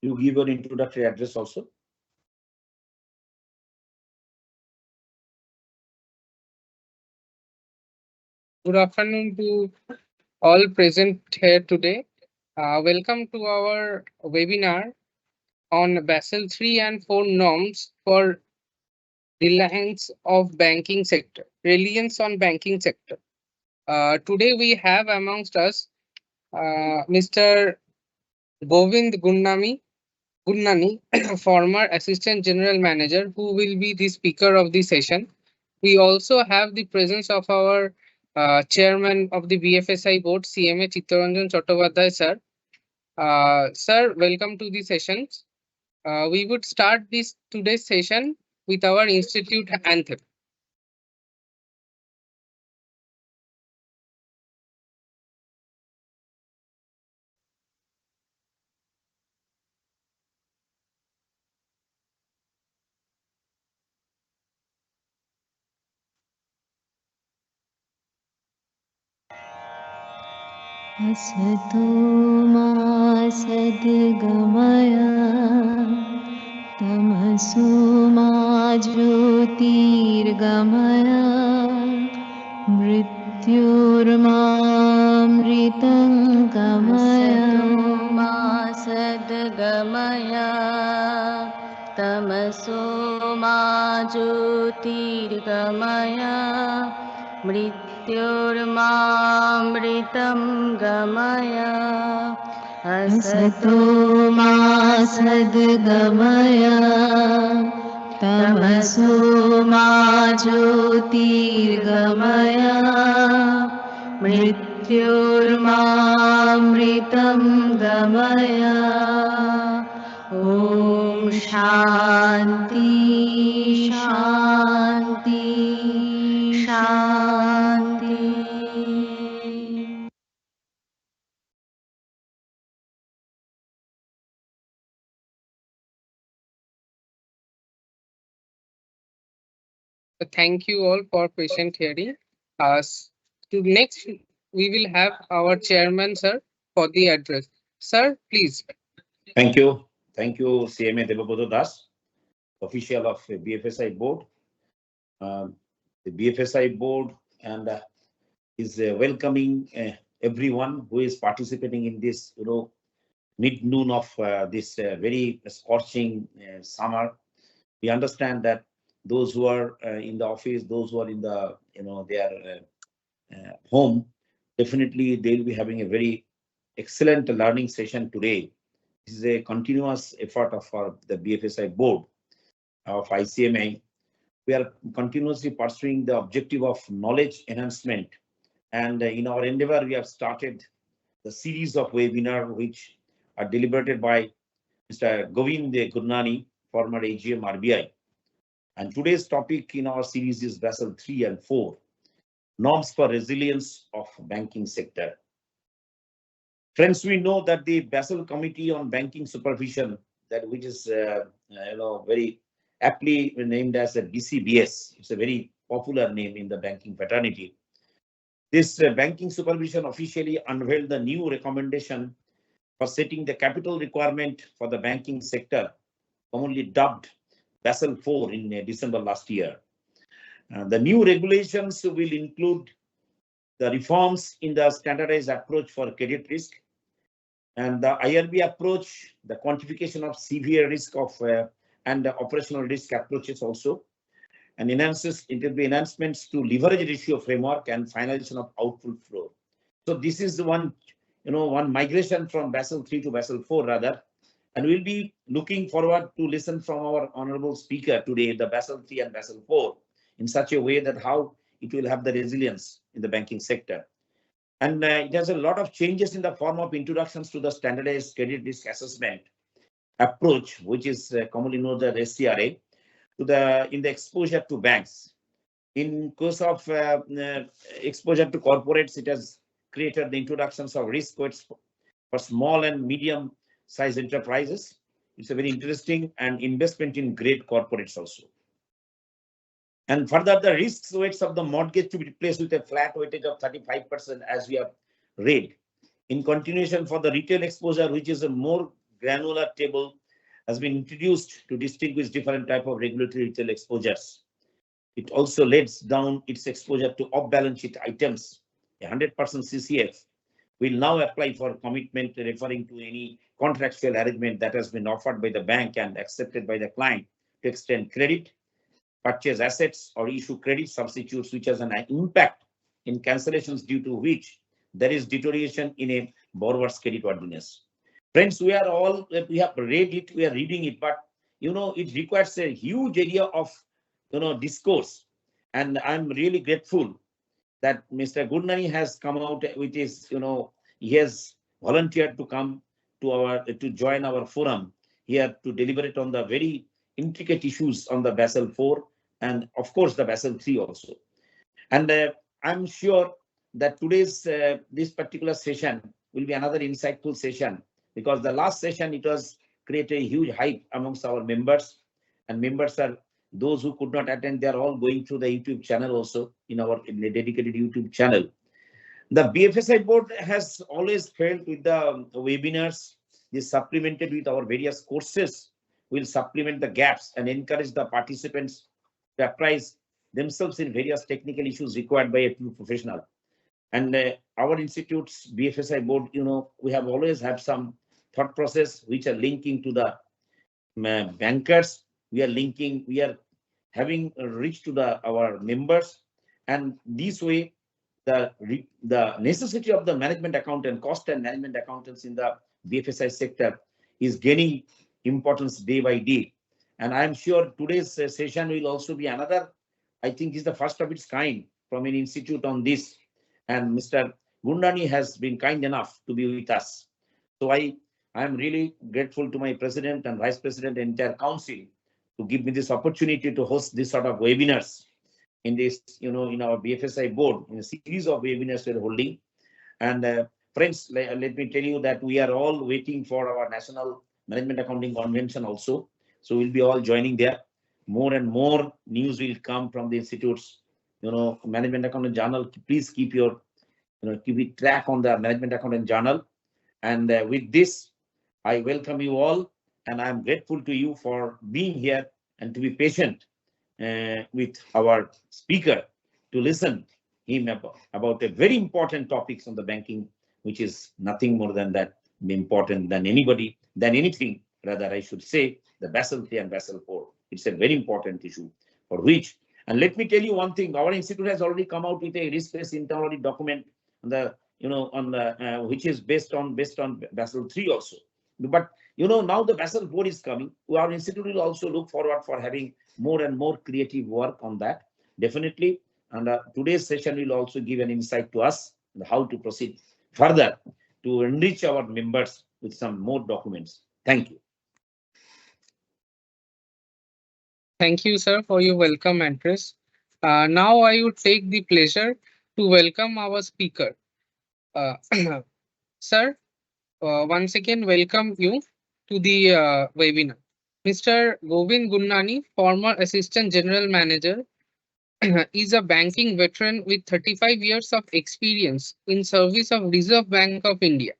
You give your introductory address also. Good afternoon to all present here today. Welcome to our webinar on Basel 3 and 4 norms for reliance on banking sector. Today we have amongst us Mr. Govind Gunnani, former Assistant General Manager, who will be the speaker of the session. We also have the presence of our Chairman of the BFSI Board, CMA Chittaranjan Chattopadhyay, sir. Sir, welcome to the sessions. We would start this today's session with our institute anthem. असतो मा सद्गमय तमसो मा ज्योतिर्गमय मृत्युर्मामृतं गमय मा सद्गमय तमसो मा ज्योतिर्गमय मृत्युर्मामृतं गमय असतो मा सद्गमय तमसो मा ज्योतिर्गमय मृत्युर्मामृतं गमय ॐ शान्ति शान्ति शान्ति. Thank you all for patient hearing. To next, we will have our chairman, sir, for the address. Sir, please. Thank you. Thank you, CMA Devabodo Das, official of BFSI board. The BFSI board and is welcoming everyone who is participating in this, mid noon of this very scorching summer. We understand that those who are in the office, those who are in the, their home, definitely they'll be having a very excellent learning session today. This is a continuous effort of the BFSI board of ICMA. We are continuously pursuing the objective of knowledge enhancement. And in our endeavor, we have started the series of webinars which are deliberated by Mr. Govind Gunnani, former AGM RBI. And today's topic in our series is Basel 3 and 4, norms for resilience of banking sector. Friends, we know that the Basel Committee on Banking Supervision, that which is very aptly named as a BCBS, it's a very popular name in the banking fraternity. This banking supervision officially unveiled the new recommendation for setting the capital requirement for the banking sector, commonly dubbed Basel 4 in December last year. The new regulations will include the reforms in the standardized approach for credit risk and the IRB approach, the quantification of severe risk of and the operational risk approaches also, and it will be enhancements to leverage ratio framework and finalization of output flow. So this is one migration from Basel 3 to Basel 4 rather, and we'll be looking forward to listen from our honorable speaker today, the Basel 3 and Basel 4, in such a way that how it will have the resilience in the banking sector. And it has a lot of changes in the form of introductions to the standardized credit risk assessment approach, which is commonly known as SCRA, in the exposure to banks. In course of exposure to corporates, it has created the introductions of risk weights for small and medium size enterprises. It's a very interesting and investment in great corporates also. And further, the risk weights of the mortgage to be replaced with a flat weightage of 35%, as we have read. In continuation for the retail exposure, which is a more granular table has been introduced to distinguish different type of regulatory retail exposures. It also lets down its exposure to off-balance sheet items. 100% CCF will now apply for commitment referring to any contractual arrangement that has been offered by the bank and accepted by the client to extend credit, purchase assets, or issue credit substitutes which has an impact in cancellations due to which there is deterioration in a borrower's credit worthiness. Friends, we have read it, we are reading it, but it requires a huge area of discourse. And I'm really grateful that Mr. Gurnani has come out with his, he has volunteered to come to join our forum here to deliberate on the very intricate issues on the Basel 4 and of course the Basel 3 also. And I'm sure that today's this particular session will be another insightful session, because the last session it was created a huge hype amongst our members, and members are those who could not attend. They are all going through the YouTube channel also, in a dedicated YouTube channel. The BFSI board has always felt with the webinars, this supplemented with our various courses, will supplement the gaps and encourage the participants to apprise themselves in various technical issues required by a true professional. And our institute's BFSI board, we have always had some thought process which are linking to the bankers. We are having reached to our members, and this way the necessity of the management accountant, cost and management accountants in the BFSI sector is gaining importance day by day. And I'm sure today's session will also be another, I think is the first of its kind from an institute on this. And Mr. Gundani has been kind enough to be with us. So I am really grateful to my president and vice president and entire council to give me this opportunity to host this sort of webinars in this, in our BFSI board, in a series of webinars we're holding. And friends, let me tell you that we are all waiting for our National Management Accounting Convention also. So we'll be all joining there. More and more news will come from the institutes. Management Accounting Journal, please keep keep track on the Management Accounting Journal. And with this, I welcome you all, and I'm grateful to you for being here and to be patient with our speaker to listen him about a very important topics on the banking, which is nothing more than that important than anything, rather I should say, the Basel 3 and Basel 4. It's a very important issue for which, and let me tell you one thing, our institute has already come out with a risk-based internal audit document on the, which is based on Basel 3 also. But now the Basel 4 is coming. Our institute will also look forward for having more and more creative work on that, definitely. And today's session will also give an insight to us on how to proceed further to enrich our members with some more documents. Thank you. Thank you, sir, for your welcome address. Now I would take the pleasure to welcome our speaker. Sir, once again, welcome you to the webinar. Mr. Govind Gunnani, former Assistant General Manager, is a banking veteran with 35 years of experience in service of Reserve Bank of India,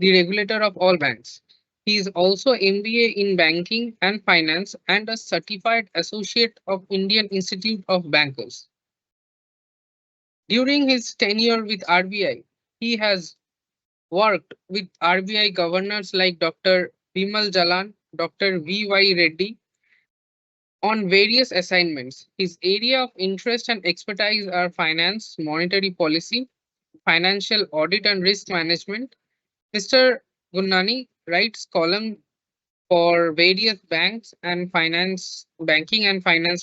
the regulator of all banks. He is also MBA in Banking and Finance and a certified associate of Indian Institute of Bankers. During his tenure with RBI, he has worked with RBI governors like Dr. Bimal Jalan, Dr. V.Y. Reddy on various assignments. His area of interest and expertise are finance, monetary policy, financial audit and risk management. Mr. Gunnani writes columns for various banking and finance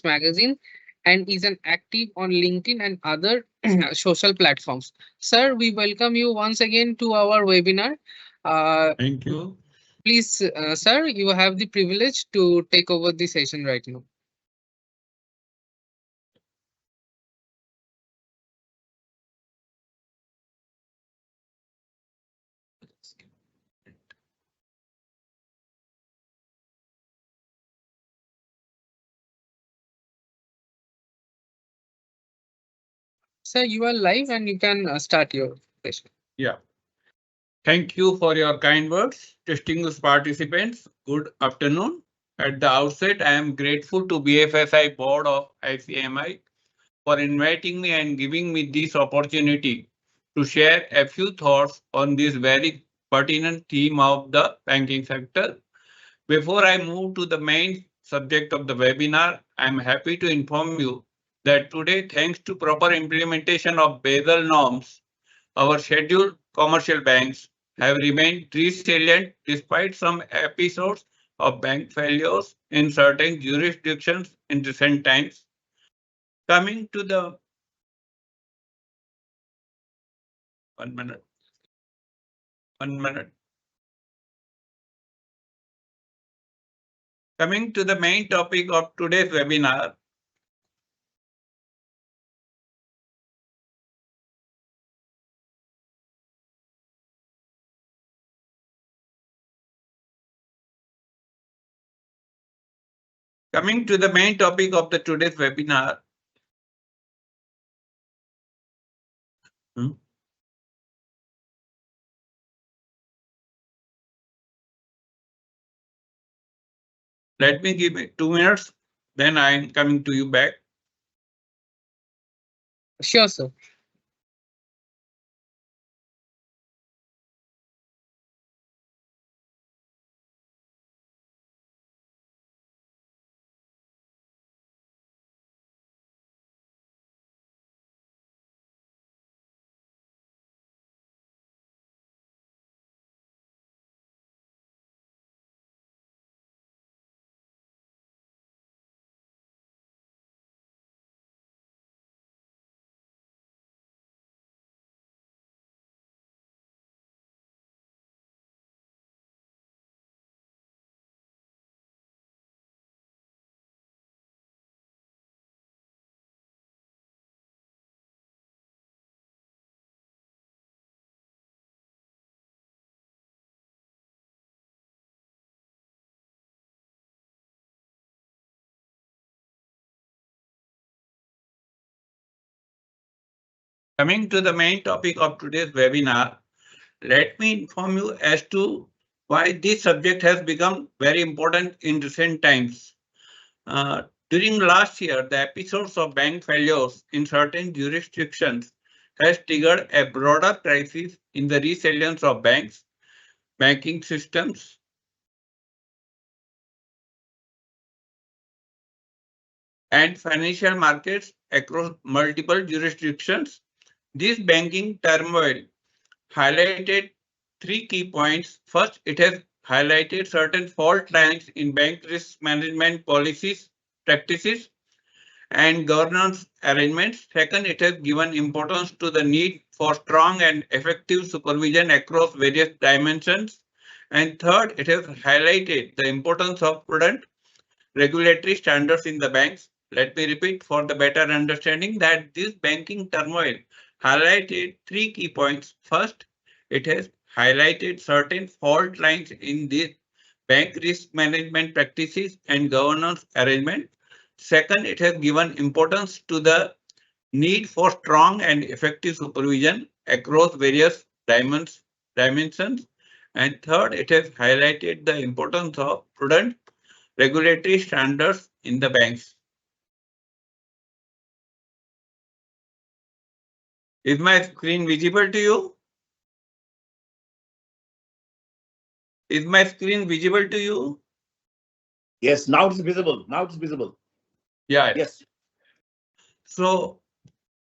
magazine, and is an active on LinkedIn and other social platforms. Sir, we welcome you once again to our webinar. Thank you. Please, sir, you have the privilege to take over the session right now. Sir, you are live and you can start your session. Yeah. Thank you for your kind words. Distinguished participants, good afternoon. At the outset, I am grateful to BFSI Board of ICMI for inviting me and giving me this opportunity to share a few thoughts on this very pertinent theme of the banking sector. Before I move to the main subject of the webinar, I am happy to inform you that today, thanks to proper implementation of Basel norms, our scheduled commercial banks have remained resilient despite some episodes of bank failures in certain jurisdictions in recent times. Coming to the 1 minute, 1 minute. Coming to the main topic of today's webinar, Coming to the main topic of the today's webinar. Let me give it 2 minutes, then I am coming to you back. Sure, sir. Coming to the main topic of today's webinar, let me inform you as to why this subject has become very important in recent times. During last year, the episodes of bank failures in certain jurisdictions has triggered a broader crisis in the resilience of banks, banking systems, and financial markets across multiple jurisdictions. This banking turmoil highlighted three key points. First, it has highlighted certain fault lines in bank risk management policies, practices, and governance arrangements. Second, it has given importance to the need for strong and effective supervision across various dimensions. And third, it has highlighted the importance of prudent regulatory standards in the banks. Let me repeat for the better understanding that this banking turmoil highlighted three key points. First, it has highlighted certain fault lines in the bank risk management practices and governance arrangement. Second, it has given importance to the need for strong and effective supervision across various dimensions. And third, it has highlighted the importance of prudent regulatory standards in the banks. Is my screen visible to you? Is my screen visible to you? Yes, now it's visible. Now it's visible. Yeah. Yes. So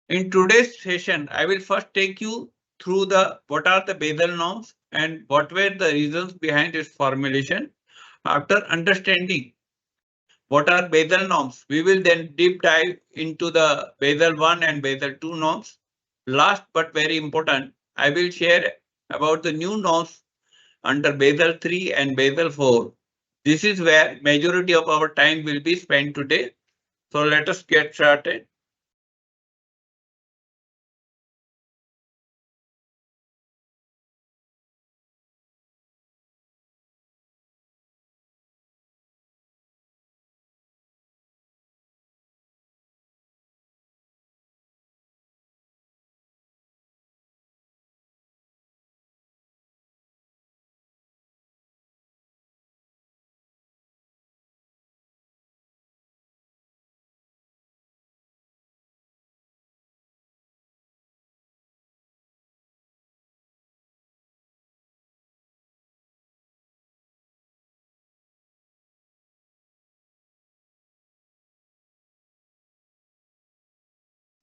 in today's session, I will first take you through what are the Basel norms and what were the reasons behind its formulation. After understanding what are Basel norms, we will then deep dive into the Basel 1 and Basel 2 norms. Last but very important, I will share about the new norms under Basel 3 and Basel 4. This is where majority of our time will be spent today. So let us get started.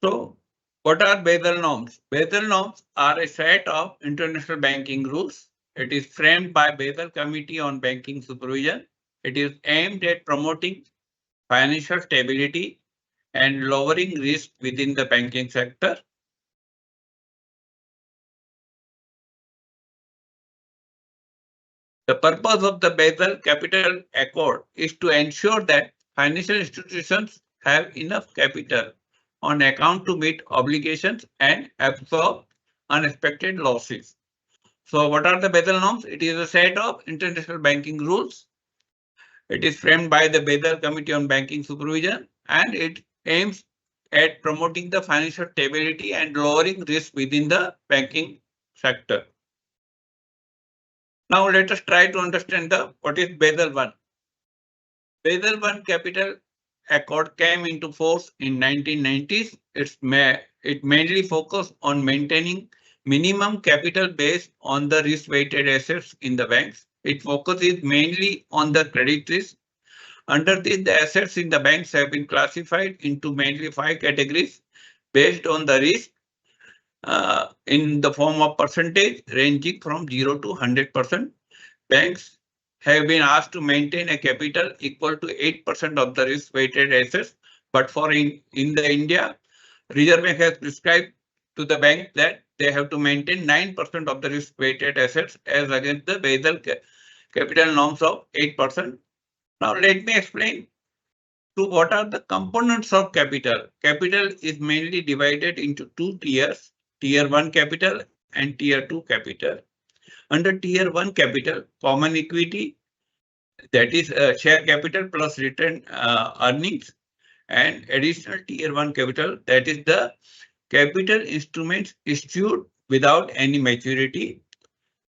So what are Basel norms? Basel norms are a set of international banking rules. It is framed by Basel Committee on Banking Supervision. It is aimed at promoting financial stability and lowering risk within the banking sector. The purpose of the Basel Capital Accord is to ensure that financial institutions have enough capital on account to meet obligations and absorb unexpected losses. So what are the Basel norms? It is a set of international banking rules. It is framed by the Basel Committee on Banking Supervision, and it aims at promoting the financial stability and lowering risk within the banking sector. Now let us try to understand what is Basel I. Basel I Capital Accord came into force in 1990s. It mainly focused on maintaining minimum capital based on the risk-weighted assets in the banks. It focuses mainly on the credit risk. Under this, the assets in the banks have been classified into mainly 5 categories based on the risk in the form of percentage ranging from 0 to 100%. Banks have been asked to maintain a capital equal to 8% of the risk-weighted assets. But for in the India, Reserve Bank has prescribed to the bank that they have to maintain 9% of the risk-weighted assets as against the Basel capital norms of 8%. Now let me explain to what are the components of capital. Capital is mainly divided into 2 tiers, Tier 1 capital and Tier 2 capital. Under Tier 1 capital, common equity, that is share capital plus return earnings, and additional Tier 1 capital, that is the capital instruments issued without any maturity.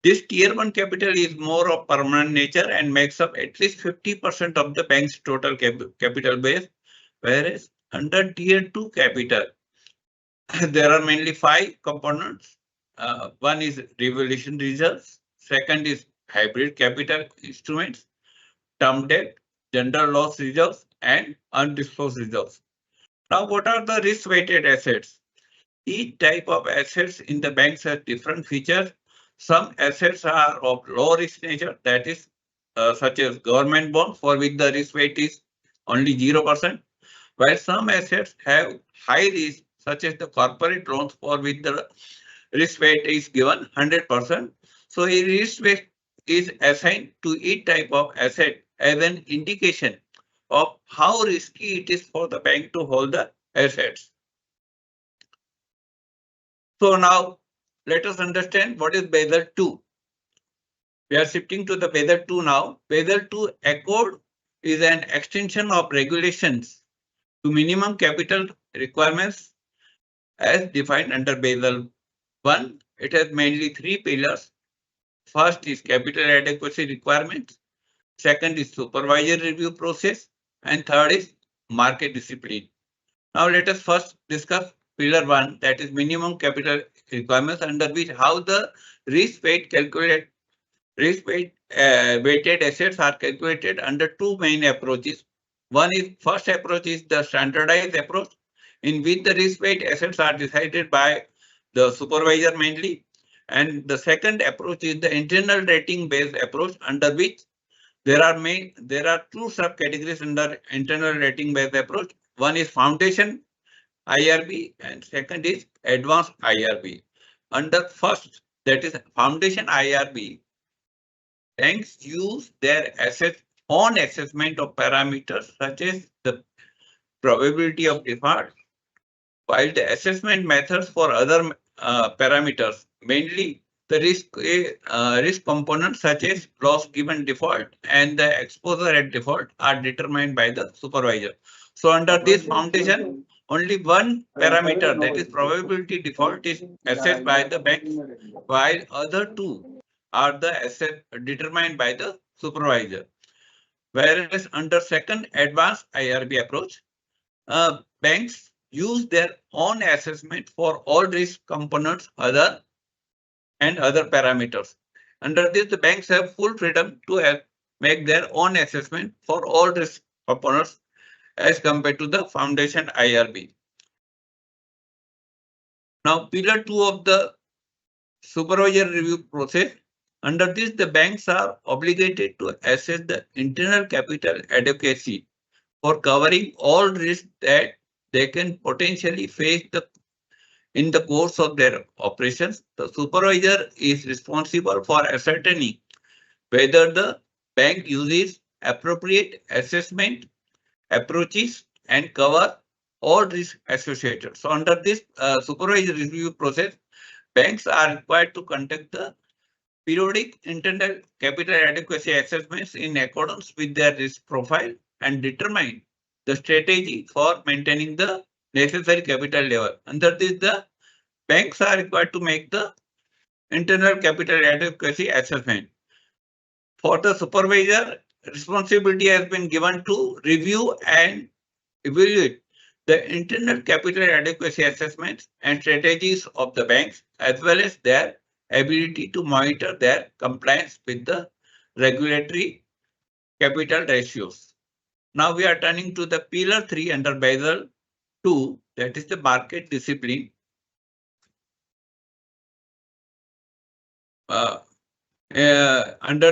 This Tier 1 capital is more of permanent nature and makes up at least 50% of the bank's total capital base, whereas under Tier 2 capital, there are mainly 5 components. One is revaluation reserves, second is hybrid capital instruments, term debt, general loss reserves, and undisclosed reserves. Now, what are the risk-weighted assets? Each type of assets in the banks has different features. Some assets are of low risk nature, that is such as government bonds for which the risk weight is only 0%, while some assets have high risk such as the corporate loans for which the risk weight is given 100%. So a risk weight is assigned to each type of asset as an indication of how risky it is for the bank to hold the assets. So now let us understand what is Basel II. We are shifting to the Basel II now. Basel II Accord is an extension of regulations to minimum capital requirements as defined under Basel I. It has mainly 3 pillars. First is capital adequacy requirements. Second is supervisory review process. And third is market discipline. Now let us first discuss pillar 1, that is minimum capital requirements, under which how the risk weight weighted assets are calculated under 2 main approaches. First approach is the standardized approach, in which the risk weight assets are decided by the supervisor mainly. And the second approach is the internal rating based approach, under which there are 2 subcategories under internal rating based approach. One is foundation IRB and second is advanced IRB. Under first, that is foundation IRB, banks use their assets on assessment of parameters such as the probability of default, while the assessment methods for other parameters, mainly the risk components such as loss given default and the exposure at default, are determined by the supervisor. So under this foundation, only one parameter, that is probability default, is assessed by the banks, while other 2 are the asset determined by the supervisor. Whereas under second advanced IRB approach, banks use their own assessment for all risk components and other parameters. Under this, the banks have full freedom to make their own assessment for all risk components as compared to the foundation IRB. Now, pillar 2 of the supervisor review process. Under this, the banks are obligated to assess the internal capital adequacy for covering all risks that they can potentially face in the course of their operations. The supervisor is responsible for ascertaining whether the bank uses appropriate assessment approaches and cover all risks associated. So under this supervisory review process, banks are required to conduct the periodic internal capital adequacy assessments in accordance with their risk profile and determine the strategy for maintaining the necessary capital level. Under this, the banks are required to make the internal capital adequacy assessment. For the supervisor, responsibility has been given to review and evaluate the internal capital adequacy assessments and strategies of the banks, as well as their ability to monitor their compliance with the regulatory capital ratios. Now we are turning to the pillar 3 under Basel 2, that is the market discipline. Under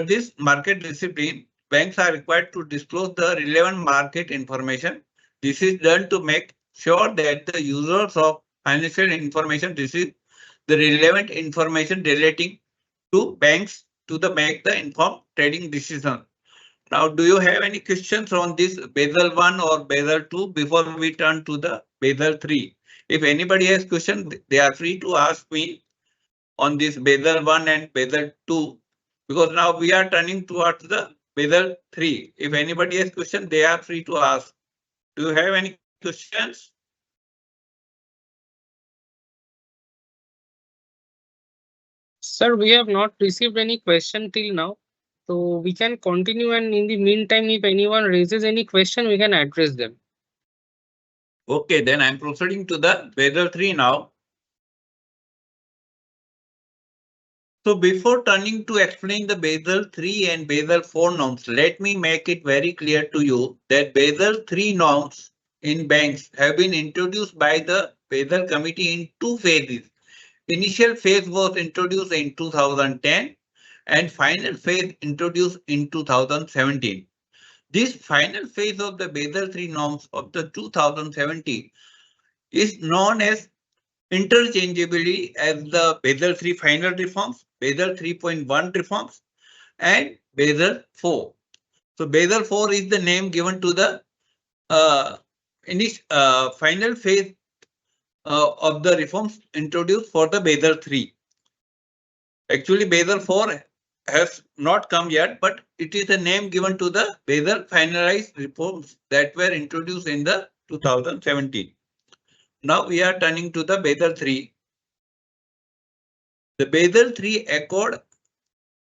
this market discipline, banks are required to disclose the relevant market information. This is done to make sure that the users of financial information receive the relevant information relating to banks to make the informed trading decision. Now, do you have any questions on this Basel 1 or Basel 2 before we turn to the Basel 3? If anybody has questions, they are free to ask me on this Basel 1 and Basel 2, because now we are turning towards the Basel 3. If anybody has questions, they are free to ask. Do you have any questions? Sir, we have not received any question till now. So we can continue, and in the meantime, if anyone raises any question, we can address them. Okay, then I'm proceeding to the Basel 3 now. So before turning to explain the Basel 3 and Basel 4 norms, let me make it very clear to you that Basel 3 norms in banks have been introduced by the Basel Committee in 2 phases. Initial phase was introduced in 2010 and final phase introduced in 2017. This final phase of the Basel 3 norms of the 2017 is known as interchangeably as the Basel 3 final reforms, Basel 3.1 reforms, and Basel 4. So Basel 4 is the name given to the final phase of the reforms introduced for the Basel 3. Actually, Basel 4 has not come yet, but it is a name given to the Basel finalized reforms that were introduced in the 2017. Now we are turning to the Basel 3. The Basel 3 Accord.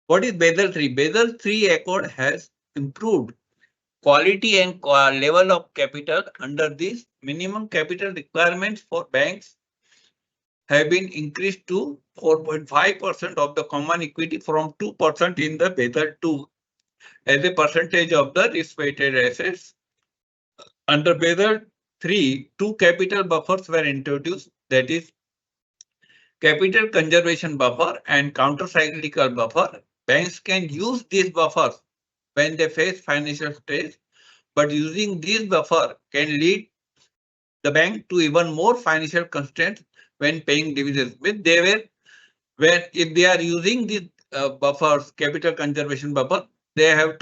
What is Basel 3? Basel 3 Accord has improved quality and level of capital. Under this, minimum capital requirements for banks have been increased to 4.5% of the common equity from 2% in the Basel 2 as a percentage of the risk-weighted assets. Under Basel 3, 2 capital buffers were introduced, that is capital conservation buffer and counter-cyclical buffer. Banks can use these buffers when they face financial stress, but using these buffer can lead the bank to even more financial constraints when paying dividends. If they are using these buffers, capital conservation buffer, there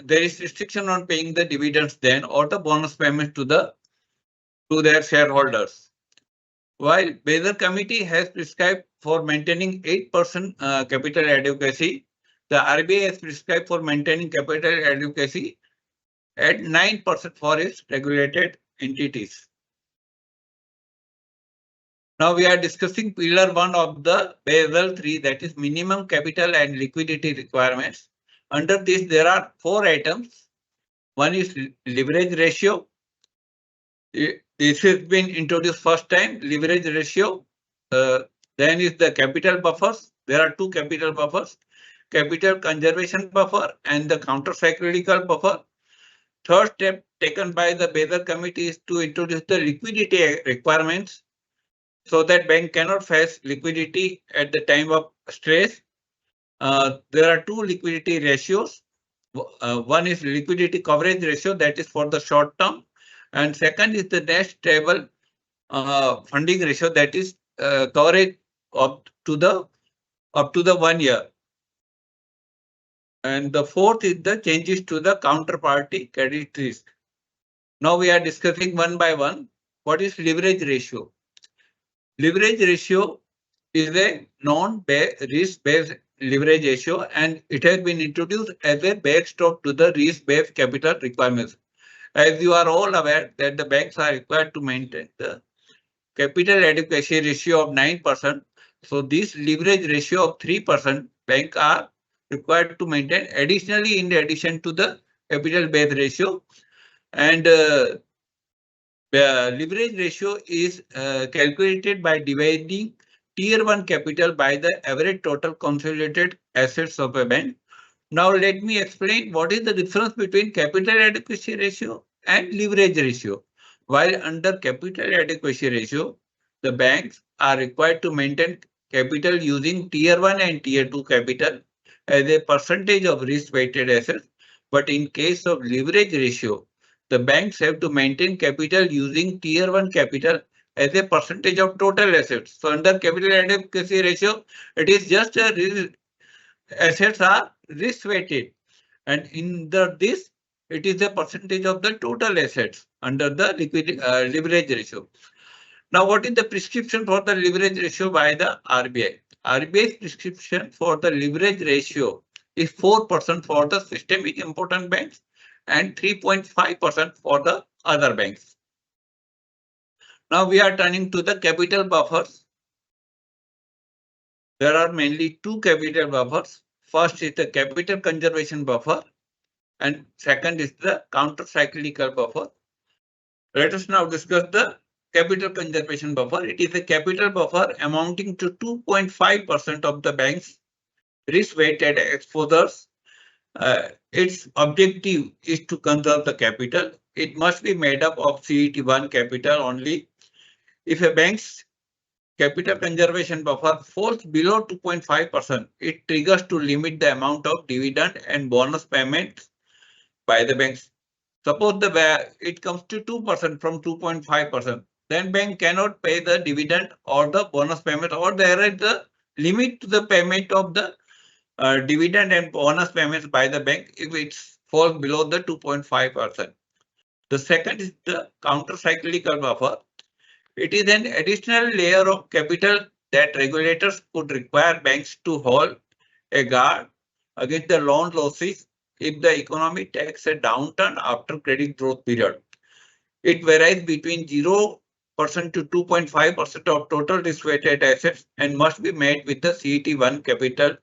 is restriction on paying the dividends then or the bonus payments to their shareholders. While Basel Committee has prescribed for maintaining 8% capital adequacy, the RBI has prescribed for maintaining capital adequacy at 9% for its regulated entities. Now we are discussing pillar 1 of the Basel 3, that is minimum capital and liquidity requirements. Under this, there are 4 items. One is leverage ratio. This has been introduced first time, leverage ratio. Then is the capital buffers. There are 2 capital buffers, capital conservation buffer and the counter-cyclical buffer. Third step taken by the Basel Committee is to introduce the liquidity requirements. so that bank cannot face liquidity at the time of stress. There are two liquidity ratios. One is liquidity coverage ratio, that is for the short term, and second is the net stable funding ratio, that is coverage up to the 1 year. And the fourth is the changes to the counterparty credit risk. Now we are discussing one by one. What is leverage ratio? Leverage ratio is a non-risk-based leverage ratio, and it has been introduced as a backstop to the risk-based capital requirements. As you are all aware that the banks are required to maintain the capital adequacy ratio of 9%. So this leverage ratio of 3%, banks are required to maintain additionally in addition to the capital base ratio. And the leverage ratio is calculated by dividing Tier 1 capital by the average total consolidated assets of a bank. Now let me explain what is the difference between capital adequacy ratio and leverage ratio. While under capital adequacy ratio, the banks are required to maintain capital using Tier 1 and Tier 2 capital as a percentage of risk-weighted assets. But in case of leverage ratio, the banks have to maintain capital using Tier 1 capital as a percentage of total assets. So under capital adequacy ratio, it is just a assets are risk weighted, and in this it is a percentage of the total assets under the leverage ratio. Now what is the prescription for the leverage ratio by the RBI? RBI's prescription for the leverage ratio is 4% for the systemic important banks and 3.5% for the other banks. Now we are turning to the capital buffers. There are mainly two capital buffers. First is the capital conservation buffer and second is the counter-cyclical buffer. Let us now discuss the capital conservation buffer. It is a capital buffer amounting to 2.5% of the bank's risk-weighted exposures. Its objective is to conserve the capital. It must be made up of CET1 capital only. If a bank's capital conservation buffer falls below 2.5%, it triggers to limit the amount of dividend and bonus payments by the banks. Suppose it comes to 2% from 2.5%, then bank cannot pay the dividend or the bonus payment, or there is the limit to the payment of the dividend and bonus payments by the bank if it falls below the 2.5%. The second is the counter-cyclical buffer. It is an additional layer of capital that regulators could require banks to hold a guard against the loan losses if the economy takes a downturn after credit growth period. It varies between 0% to 2.5% of total risk-weighted assets and must be made with the CET1 capital.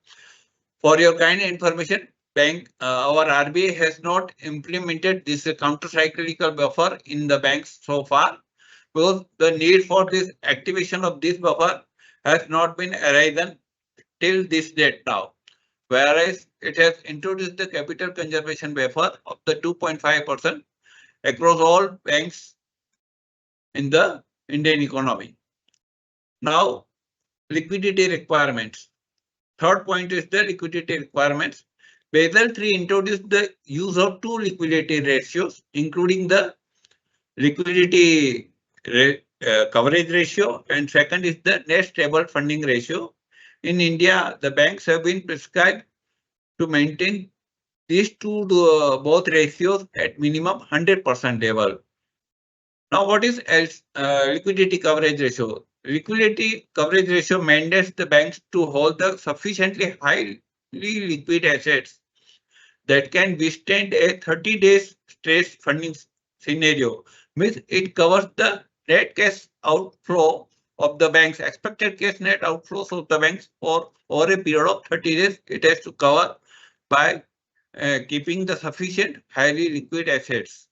For your kind information, our RBI has not implemented this counter-cyclical buffer in the banks so far, because the need for this activation of this buffer has not been arisen till this date now. Whereas it has introduced the capital conservation buffer of the 2.5% across all banks in the Indian economy. Now, liquidity requirements. Third point is the liquidity requirements. Basel III introduced the use of two liquidity ratios, including the liquidity coverage ratio, and second is the net stable funding ratio. In India, the banks have been prescribed to maintain these two both ratios at minimum 100% level. Now, what is liquidity coverage ratio? Liquidity coverage ratio mandates the banks to hold the sufficiently highly liquid assets that can withstand a 30 days stress funding scenario. Means it covers the net cash outflow of the banks, expected cash net outflows of the banks for over a period of 30 days. It has to cover by keeping the sufficient highly liquid assets.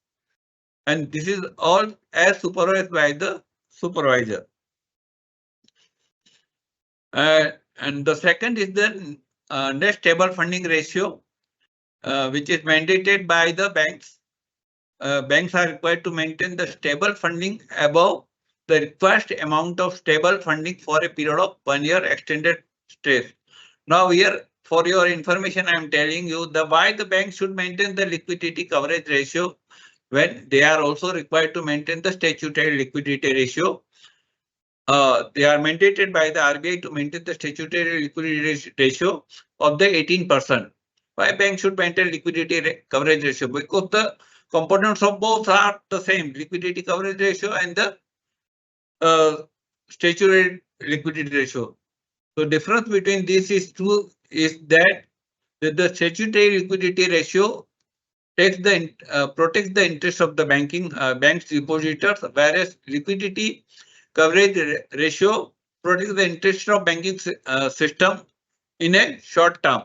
And this is all as supervised by the supervisor. And the second is the net stable funding ratio, which is mandated by the banks. Banks are required to maintain the stable funding above the required amount of stable funding for a period of 1 year extended stay. Now here, for your information, I am telling you why the bank should maintain the liquidity coverage ratio when they are also required to maintain the statutory liquidity ratio. They are mandated by the RBI to maintain the statutory liquidity ratio of the 18%. Why bank should maintain liquidity coverage ratio? Because the components of both are the same, liquidity coverage ratio and the statutory liquidity ratio. So difference between these is that the statutory liquidity ratio protects the interest of the bank's depositors, whereas liquidity coverage ratio protects the interest of banking system in a short term.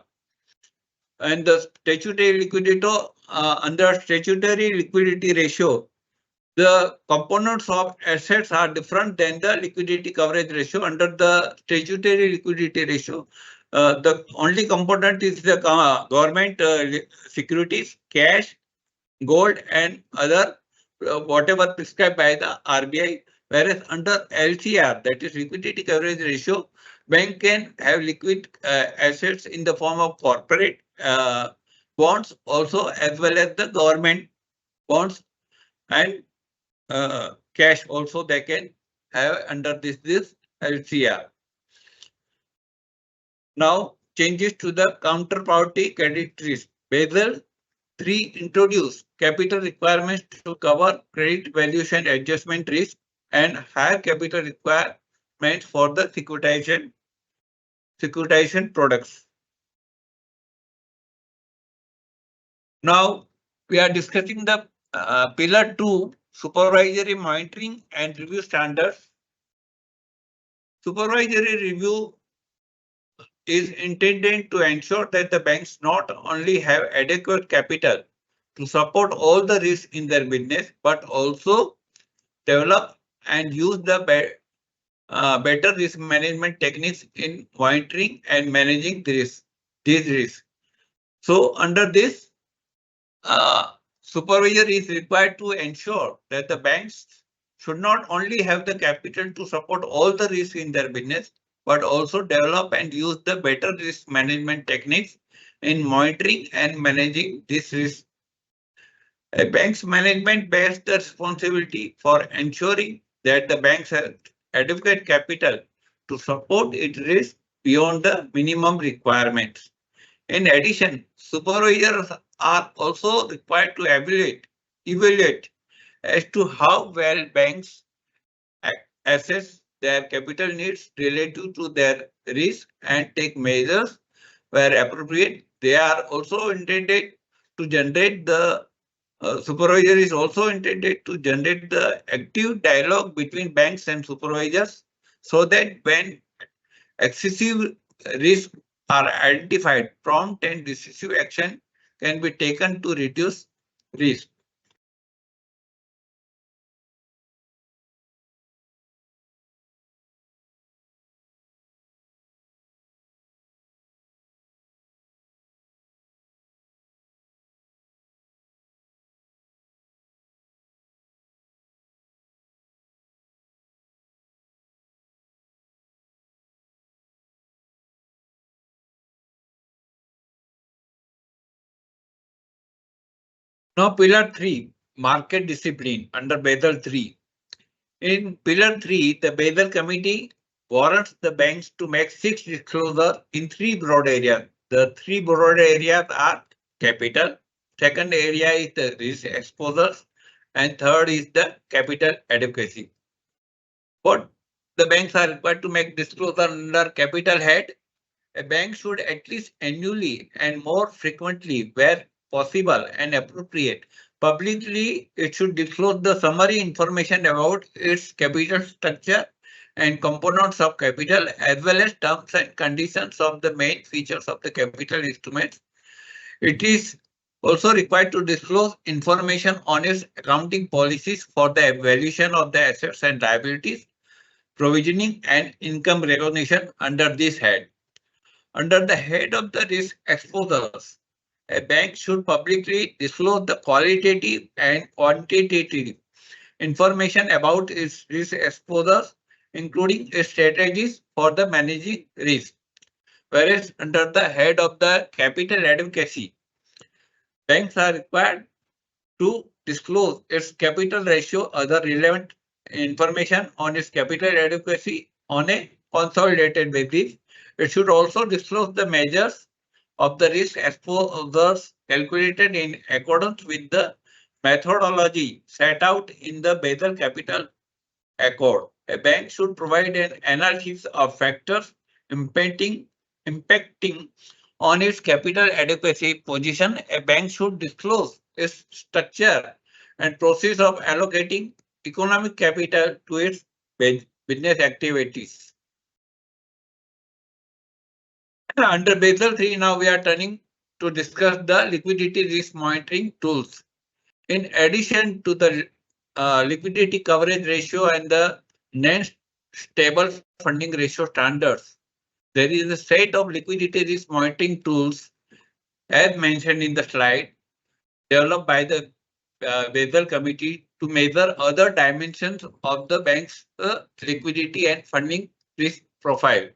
And the statutory liquidity under statutory liquidity ratio, the components of assets are different than the liquidity coverage ratio. Under the statutory liquidity ratio, the only component is the government securities, cash, gold, and other whatever prescribed by the RBI. Whereas under LCR, that is liquidity coverage ratio, bank can have liquid assets in the form of corporate bonds also, as well as the government bonds and cash also they can have under this LCR. Now changes to the counterparty credit risk. Basel 3 introduced capital requirements to cover credit valuation adjustment risk and higher capital requirements for the securitization products. Now we are discussing the pillar 2, supervisory monitoring and review standards. Supervisory review is intended to ensure that the banks not only have adequate capital to support all the risks in their business, but also develop and use the better risk management techniques in monitoring and managing these risks. So under this, supervisor is required to ensure that the banks should not only have the capital to support all the risks in their business, but also develop and use the better risk management techniques in monitoring and managing this risk. A bank's management bears the responsibility for ensuring that the banks have adequate capital to support its risk beyond the minimum requirements. In addition, supervisors are also required to evaluate as to how well banks assess their capital needs relative to their risk and take measures where appropriate. They are also intended to generate the supervisor is also intended to generate the active dialogue between banks and supervisors, so that when excessive risks are identified, prompt and decisive action can be taken to reduce risk. Now, pillar 3, market discipline under Basel 3. In pillar 3, the Basel Committee warrants the banks to make 6 disclosures in 3 broad areas. The 3 broad areas are capital, second area is the risk exposures, and third is the capital adequacy. What the banks are required to make disclosure under capital head? A bank should at least annually and more frequently, where possible and appropriate, publicly it should disclose the summary information about its capital structure and components of capital, as well as terms and conditions of the main features of the capital instruments. It is also required to disclose information on its accounting policies for the evaluation of the assets and liabilities, provisioning and income recognition under this head. Under the head of the risk exposures, a bank should publicly disclose the qualitative and quantitative information about its risk exposures, including strategies for the managing risk. Whereas under the head of the capital adequacy, banks are required to disclose its capital ratio, other relevant information on its capital adequacy on a consolidated basis. It should also disclose the measures of the risk exposures calculated in accordance with the methodology set out in the Basel Capital Accord. A bank should provide an analysis of factors impacting on its capital adequacy position. A bank should disclose its structure and process of allocating economic capital to its business activities. Under Basel III, now we are turning to discuss the liquidity risk monitoring tools. In addition to the liquidity coverage ratio and the net stable funding ratio standards, there is a set of liquidity risk monitoring tools, as mentioned in the slide, developed by the Basel Committee to measure other dimensions of the bank's liquidity and funding risk profile.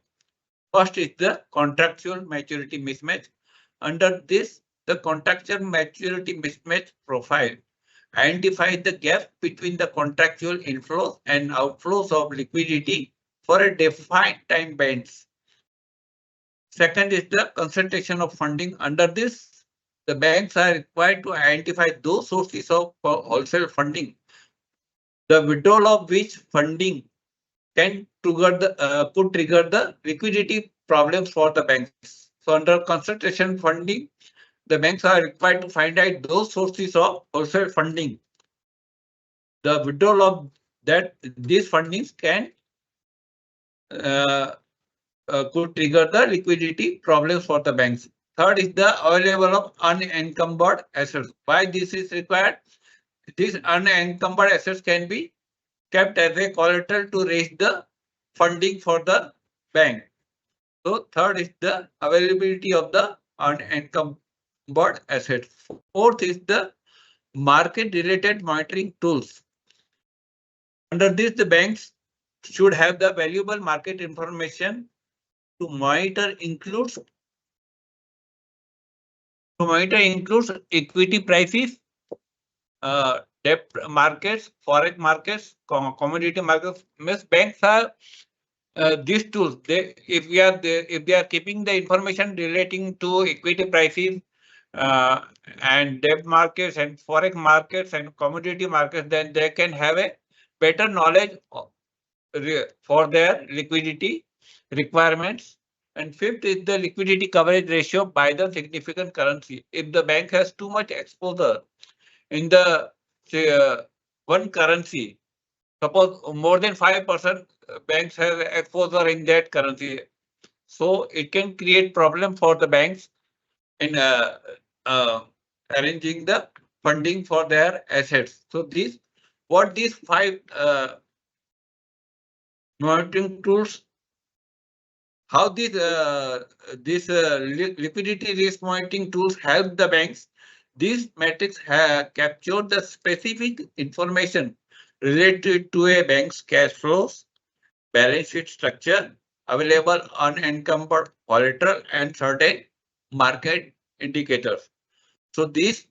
First is the contractual maturity mismatch. Under this, the contractual maturity mismatch profile identifies the gap between the contractual inflows and outflows of liquidity for a defined time bands. Second is the concentration of funding. Under this, the banks are required to identify those sources of wholesale funding, the withdrawal of which funding can trigger could trigger the liquidity problems for the banks. So under concentration funding, the banks are required to find out those sources of wholesale funding. The withdrawal of these fundings can could trigger the liquidity problems for the banks. Third is the available of unencumbered assets. Why this is required? These unencumbered assets can be kept as a collateral to raise the funding for the bank. So third is the availability of the unencumbered assets. Fourth is the market related monitoring tools. Under this, the banks should have the valuable market information to monitor includes equity prices, debt markets, forex markets, commodity markets. Most banks have these tools. If they are keeping the information relating to equity prices and debt markets and forex markets and commodity markets, then they can have a better knowledge for their liquidity requirements. And fifth is the liquidity coverage ratio by the significant currency. If the bank has too much exposure in the one currency, suppose more than 5% banks have exposure in that currency, so it can create problem for the banks in arranging the funding for their assets. So these five monitoring tools, how these liquidity risk monitoring tools help the banks. These metrics have captured the specific information related to a bank's cash flows, balance sheet structure, available unencumbered collateral, and certain market indicators. So these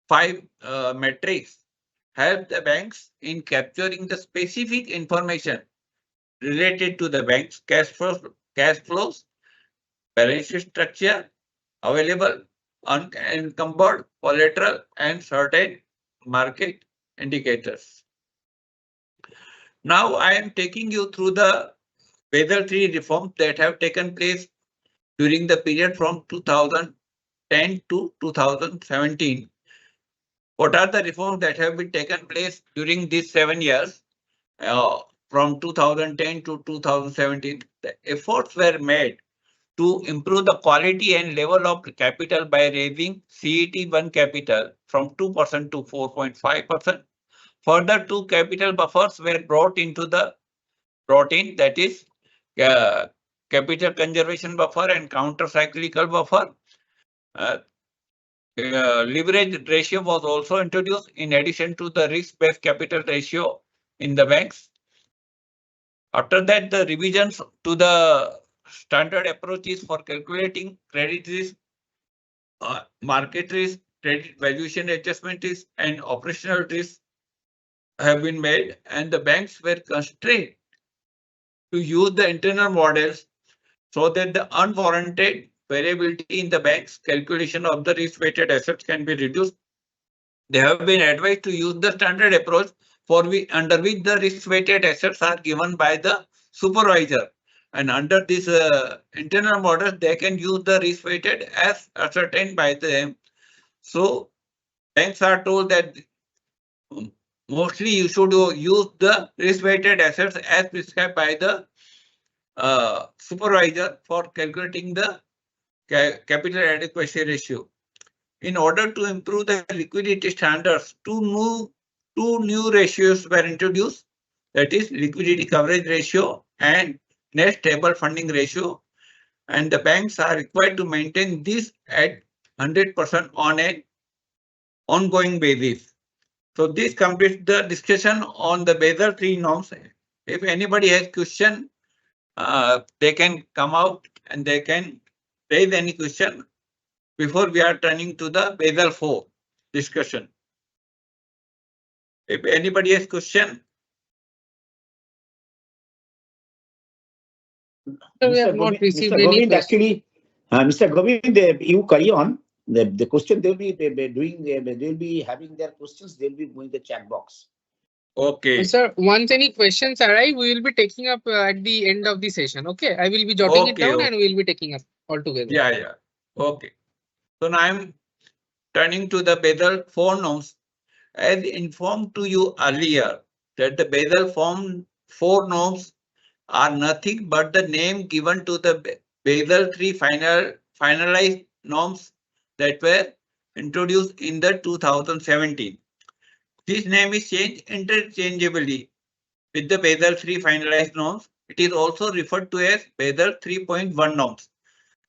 five metrics help the banks in capturing the specific information related to the bank's cash flows, balance sheet structure, available unencumbered collateral, and certain market indicators. Now I am taking you through the Basel III reforms that have taken place during the period from 2010 to 2017. What are the reforms that have been taken place during these 7 years? From 2010 to 2017, the efforts were made to improve the quality and level of capital by raising CET1 capital from 2% to 4.5%. Further, two capital buffers were brought in, that is capital conservation buffer and counter cyclical buffer. leverage ratio was also introduced in addition to the risk-based capital ratio in the banks. After that, the revisions to the standard approaches for calculating credit risk, market risk, credit valuation adjustment risk, and operational risk have been made, and the banks were constrained to use the internal models so that the unwarranted variability in the bank's calculation of the risk-weighted assets can be reduced. They have been advised to use the standard approach under which the risk-weighted assets are given by the supervisor. And under this internal model, they can use the risk-weighted as ascertained by them. So banks are told that mostly you should use the risk-weighted assets as prescribed by the supervisor for calculating the capital adequacy ratio. In order to improve the liquidity standards, two new ratios were introduced, that is liquidity coverage ratio and net stable funding ratio, and the banks are required to maintain this at 100% on an ongoing basis. So this completes the discussion on the Basel III norms. If anybody has question, they can come out and they can raise any question before we are turning to the Basel IV discussion. If anybody has question. We have not received any Govind, question. actually, Mr. Govind, you carry on. The question they'll be doing, they'll be having their questions, they'll be going the chat box. Okay. Sir, once any questions arrive, we will be taking up at the end of the session. Okay, I will be jotting it down and we will be taking up all together. Yeah. Okay. So now I'm turning to the Basel IV norms. As informed to you earlier, that the Basel IV norms are nothing but the name given to the Basel III finalized norms that were introduced in the 2017. This name is changed interchangeably with the Basel III finalized norms. It is also referred to as Basel 3.1 norms.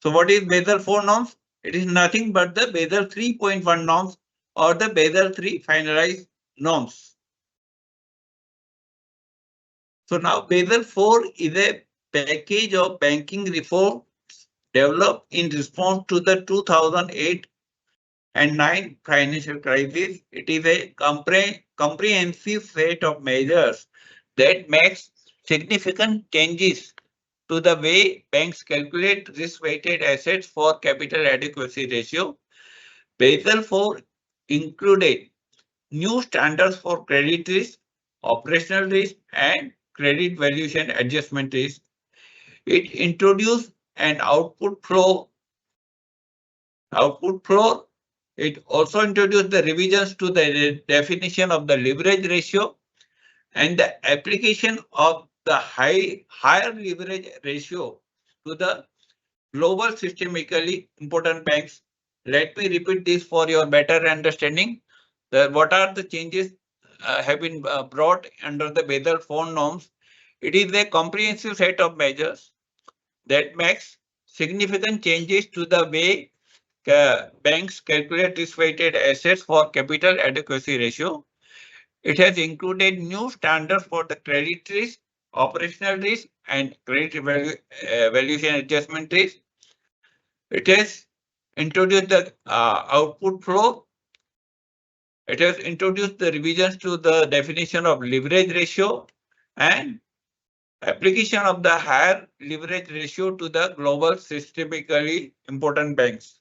So what is Basel IV norms? It is nothing but the Basel 3.1 norms or the Basel III finalized norms. So now Basel IV is a package of banking reforms developed in response to the 2008 and 9 financial crisis. It is a comprehensive set of measures that makes significant changes to the way banks calculate risk-weighted assets for capital adequacy ratio. Basel IV included new standards for credit risk, operational risk, and credit valuation adjustment risk. It introduced an output floor. It also introduced the revisions to the definition of the leverage ratio and the application of the higher leverage ratio to the global systemically important banks. Let me repeat this for your better understanding. What are the changes have been brought under the Basel IV norms? It is a comprehensive set of measures that makes significant changes to the way banks calculate risk-weighted assets for capital adequacy ratio. It has included new standards for the credit risk, operational risk, and credit valuation adjustment risk. It has introduced the output floor. It has introduced the revisions to the definition of leverage ratio and application of the higher leverage ratio to the global systemically important banks.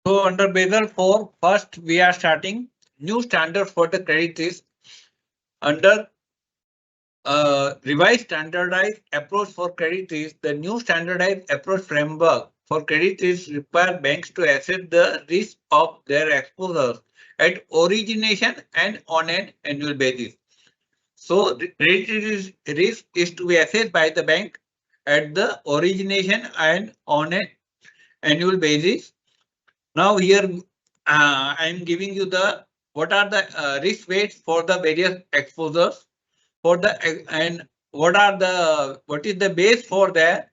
So under Basel IV, first we are starting new standards for the credit risk under revised standardized approach for credit risk. The new standardized approach framework for credit risk require banks to assess the risk of their exposures at origination and on an annual basis. So credit risk is to be assessed by the bank at the origination and on an annual basis. Now here I am giving you the what are the risk weights for the various exposures for the and what is the base for the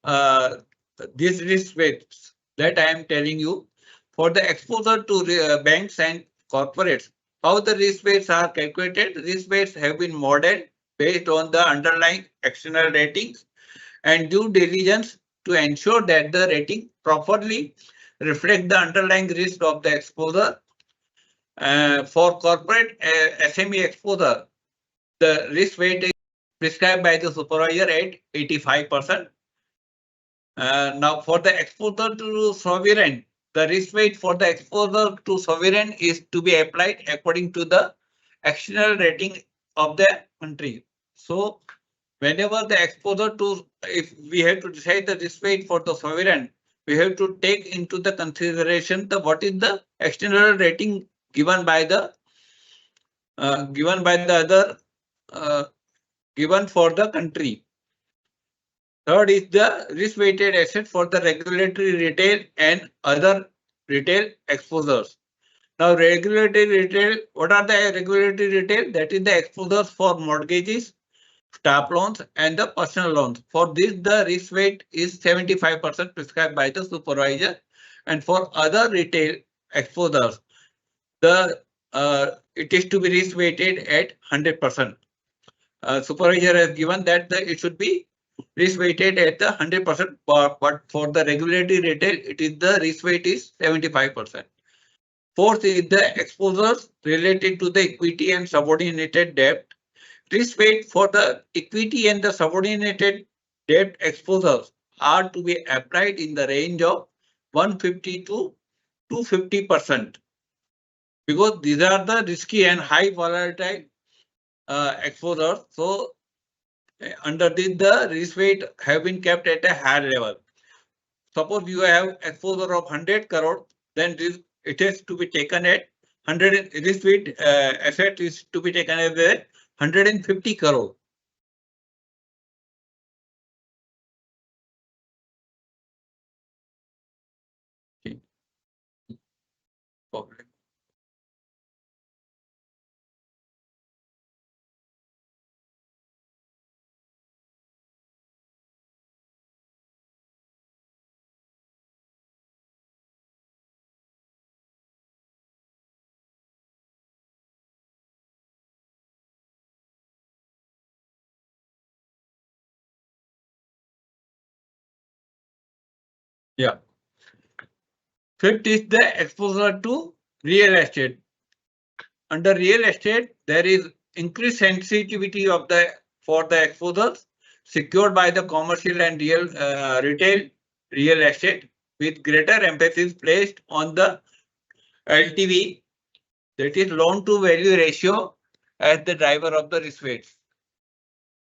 uh, these risk weights that I am telling you for the exposure to banks and corporates. How the risk weights are calculated? Risk weights have been modeled based on the underlying external ratings and due diligence to ensure that the rating properly reflect the underlying risk of the exposure. For corporate SME exposure, the risk weight is prescribed by the supervisor at 85%. Now, for the exposure to sovereign, the risk weight for the exposure to sovereign is to be applied according to the external rating of the country. So, whenever the exposure to, if we have to decide the risk weight for the sovereign, we have to take into the consideration the what is the external rating given by the other given for the country. Third is the risk-weighted asset for the regulatory retail and other retail exposures. Now, regulatory retail, what are the regulatory retail? That is the exposures for mortgages, staff loans, and the personal loans. For this, the risk weight is 75% prescribed by the supervisor. And for other retail exposures, the it is to be risk weighted at 100%. Supervisor has given that it should be risk weighted at the 100%, but for the regulatory retail, it is the risk weight is 75%. Fourth is the exposures related to the equity and subordinated debt. Risk weight for the equity and the subordinated debt exposures are to be applied in the range of 150 to 250% because these are the risky and high volatile exposures. So under this, the risk weight have been kept at a higher level. Suppose you have exposure of 100 crore, then it has to be taken at 100. Risk weight asset is to be taken as a 150 crore. Okay. Yeah. Fifth is the exposure to real estate. Under real estate, there is increased sensitivity of the for the exposures secured by the commercial and retail real estate with greater emphasis placed on the LTV, that is loan to value ratio, as the driver of the risk weights.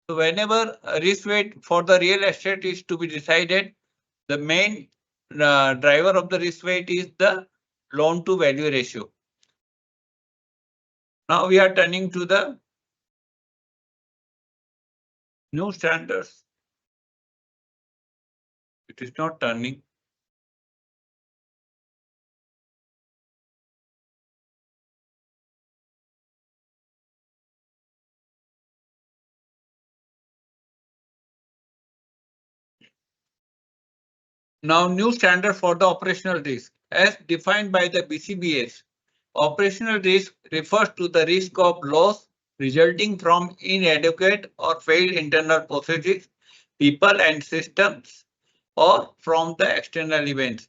So whenever a risk weight for the real estate is to be decided, the main driver of the risk weight is the loan to value ratio. Now we are turning to the new standards. It is not turning. Now new standard for the operational risk as defined by the BCBS. Operational risk refers to the risk of loss resulting from inadequate or failed internal processes, people and systems, or from the external events.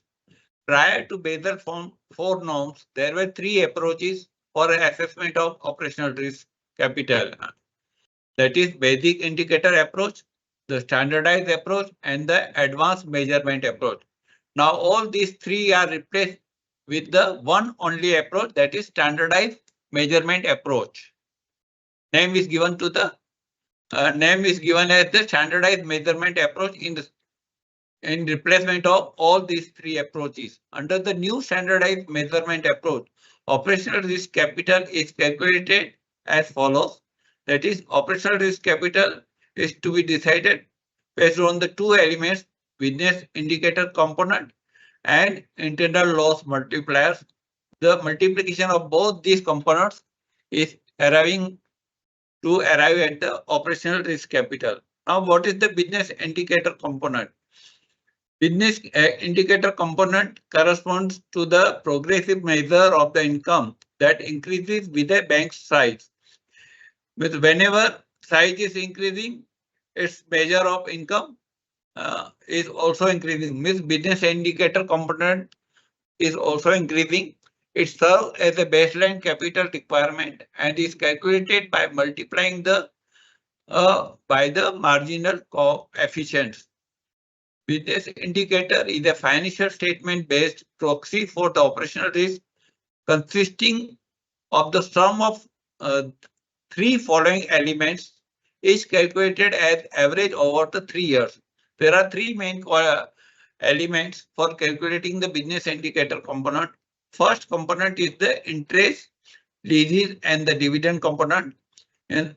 Prior to Basel Form 4 norms, there were three approaches for assessment of operational risk capital. That is basic indicator approach, the standardized approach, and the advanced measurement approach. Now all these three are replaced with the one only approach, that is standardized measurement approach. Name is given as the standardized measurement approach in the in replacement of all these three approaches. Under the new standardized measurement approach, operational risk capital is calculated as follows. That is, operational risk capital is to be decided based on the two elements, business indicator component and internal loss multipliers. The multiplication of both these components is arrive at the operational risk capital. Now, what is the business indicator component? Business indicator component corresponds to the progressive measure of the income that increases with the bank's size. Whenever size is increasing, its measure of income is also increasing. Means business indicator component is also increasing. It serves as a baseline capital requirement and is calculated by multiplying by the marginal coefficients. Business indicator is a financial statement based proxy for the operational risk consisting of the sum of three following elements, each calculated as average over the 3 years. There are three main elements for calculating the business indicator component. First component is the interest, leases, and the dividend component. And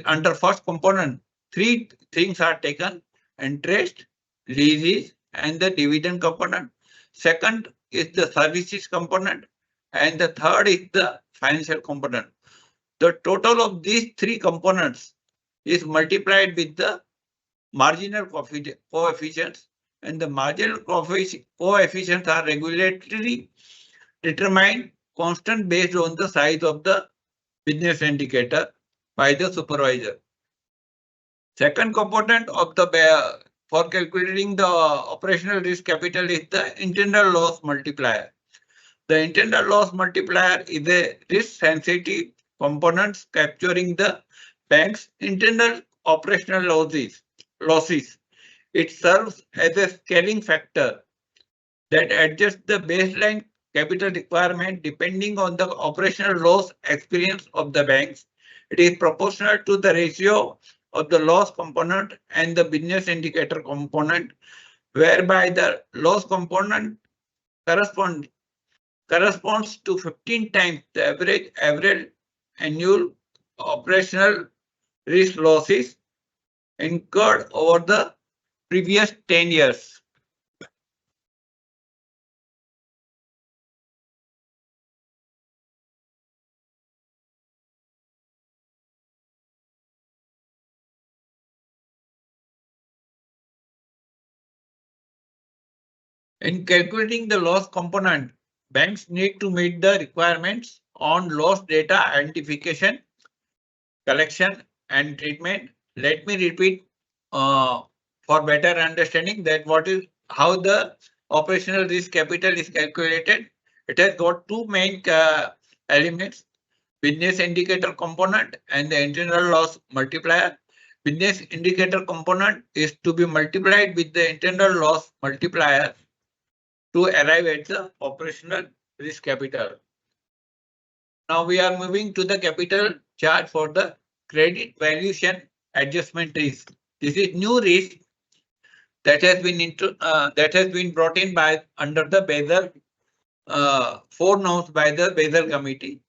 under first component, three things are taken: interest, leases, and the dividend component. Second is the services component, and the third is the financial component. The total of these three components is multiplied with the marginal coefficients, and the marginal coefficients are regularly determined constant based on the size of the business indicator by the supervisor. Second component of the for calculating the operational risk capital is the internal loss multiplier. The internal loss multiplier is a risk sensitive component capturing the bank's internal operational losses. It serves as a scaling factor that adjusts the baseline capital requirement depending on the operational loss experience of the banks. It is proportional to the ratio of the loss component and the business indicator component, whereby the loss component corresponds to 15 times the average annual operational risk losses incurred over the previous 10 years. In calculating the loss component, banks need to meet the requirements on loss data identification, collection, and treatment. Let me repeat for better understanding that how the operational risk capital is calculated. It has got two main elements: business indicator component and the internal loss multiplier. Business indicator component is to be multiplied with the internal loss multiplier to arrive at the operational risk capital. Now we are moving to the capital chart for the credit valuation adjustment risk. This is new risk that has been brought in by under the Basel 4 norms by the Basel committee.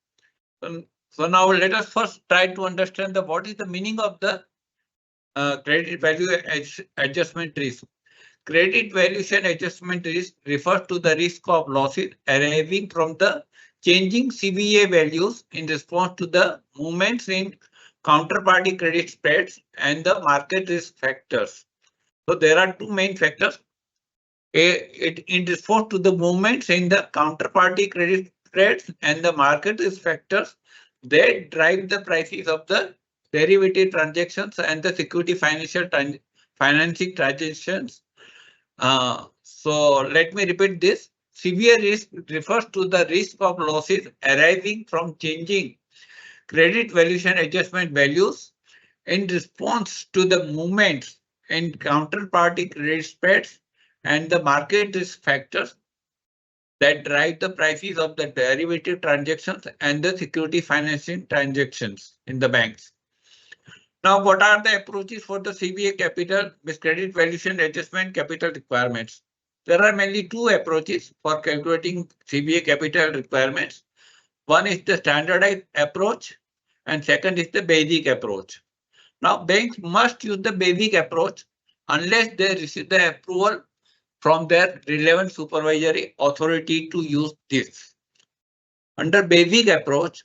So now let us first try to understand what is the meaning of the credit value adjustment risk. Credit valuation adjustment risk refers to the risk of losses arising from the changing CVA values in response to the movements in counterparty credit spreads and the market risk factors. So there are two main factors. In response to the movements in the counterparty credit spreads and the market risk factors, they drive the prices of the derivative transactions and the security financing transactions. So let me repeat this. Severe risk refers to the risk of losses arising from changing credit valuation adjustment values in response to the movements in counterparty credit spreads and the market risk factors that drive the prices of the derivative transactions and the security financing transactions in the banks. Now, what are the approaches for the CVA capital with credit valuation adjustment capital requirements? There are mainly two approaches for calculating CVA capital requirements. One is the standardized approach and second is the basic approach. Now, banks must use the basic approach unless they receive the approval from their relevant supervisory authority to use this. Under basic approach,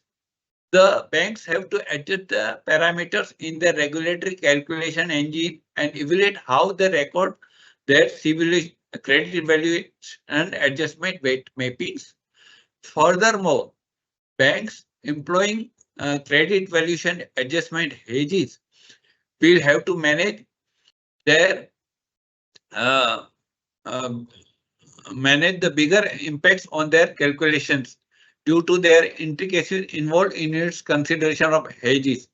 the banks have to adjust the parameters in the regulatory calculation engine and evaluate how they record their civil credit evaluation and adjustment weight mappings. Furthermore, banks employing credit valuation adjustment hedges will have to manage their manage the bigger impacts on their calculations due to their intricacies involved in its consideration of hedges,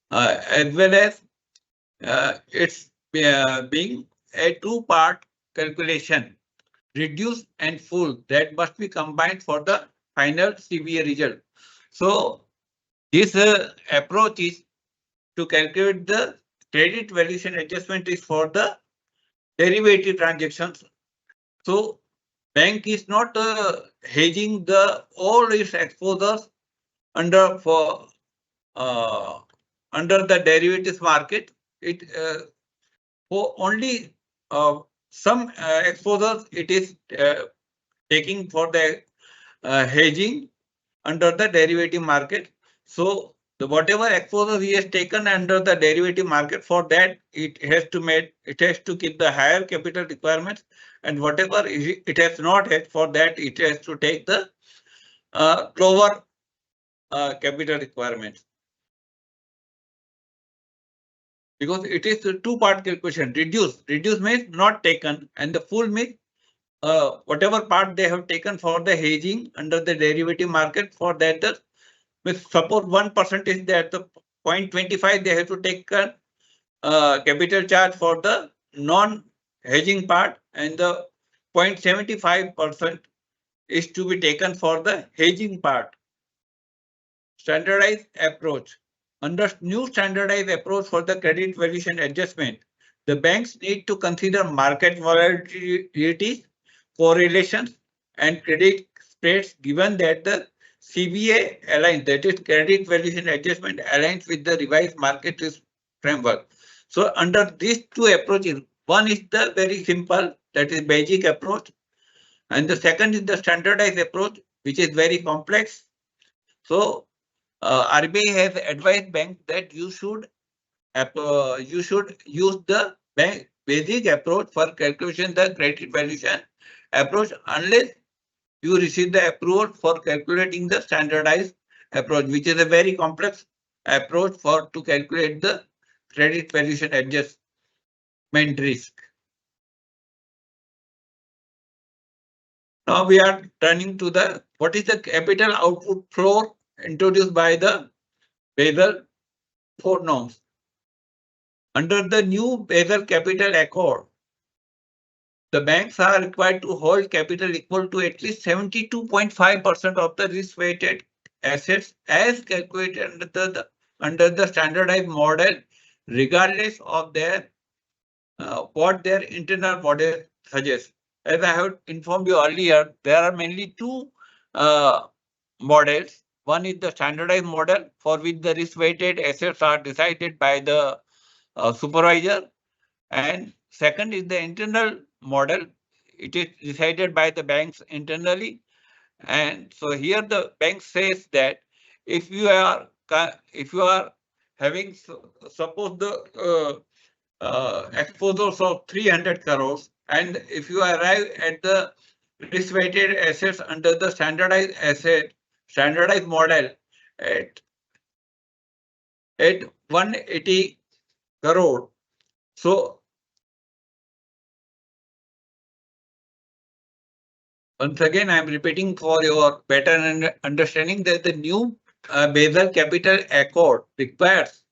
as well as it's being a two-part calculation, reduced and full, that must be combined for the final CVA result. So this approach is to calculate the credit valuation adjustment is for the derivative transactions. So bank is not hedging the all its exposures under the derivatives market. It for only some exposures it is taking for the hedging under the derivative market. So the whatever exposure he has taken under the derivative market, for that it has to keep the higher capital requirements, and whatever it has not had, for that it has to take the lower capital requirements. Because it is a two-part calculation. Reduce means not taken, and the full means whatever part they have taken for the hedging under the derivative market, for that the suppose 1% is there, the 0.25 they have to take capital charge for the non-hedging part, and the 0.75% is to be taken for the hedging part. Standardized approach. Under new standardized approach for the credit valuation adjustment, the banks need to consider market volatility, correlations, and credit spreads, given that the CVA aligns, that is credit valuation adjustment aligns with the revised market risk framework. So under these two approaches, one is the very simple, that is basic approach, and the second is the standardized approach, which is very complex. So RBI has advised banks that you should use the basic approach for calculation the credit valuation approach unless you receive the approval for calculating the standardized approach, which is a very complex approach to calculate the credit valuation adjustment risk. Now we are turning to the what is the capital output floor introduced by the Basel IV norms. Under the new Basel Capital Accord, the banks are required to hold capital equal to at least 72.5% of the risk-weighted assets as calculated under the standardized model, regardless of their what their internal model suggests. As I have informed you earlier, there are mainly two models. One is the standardized model, for which the risk-weighted assets are decided by the supervisor, and second is the internal model. It is decided by the banks internally, and so here the bank says that if you are having suppose the exposures of 300 crores, and if you arrive at the risk-weighted assets under the standardized model at 180 crore. So once again, I am repeating for your better understanding that the new Basel Capital Accord requires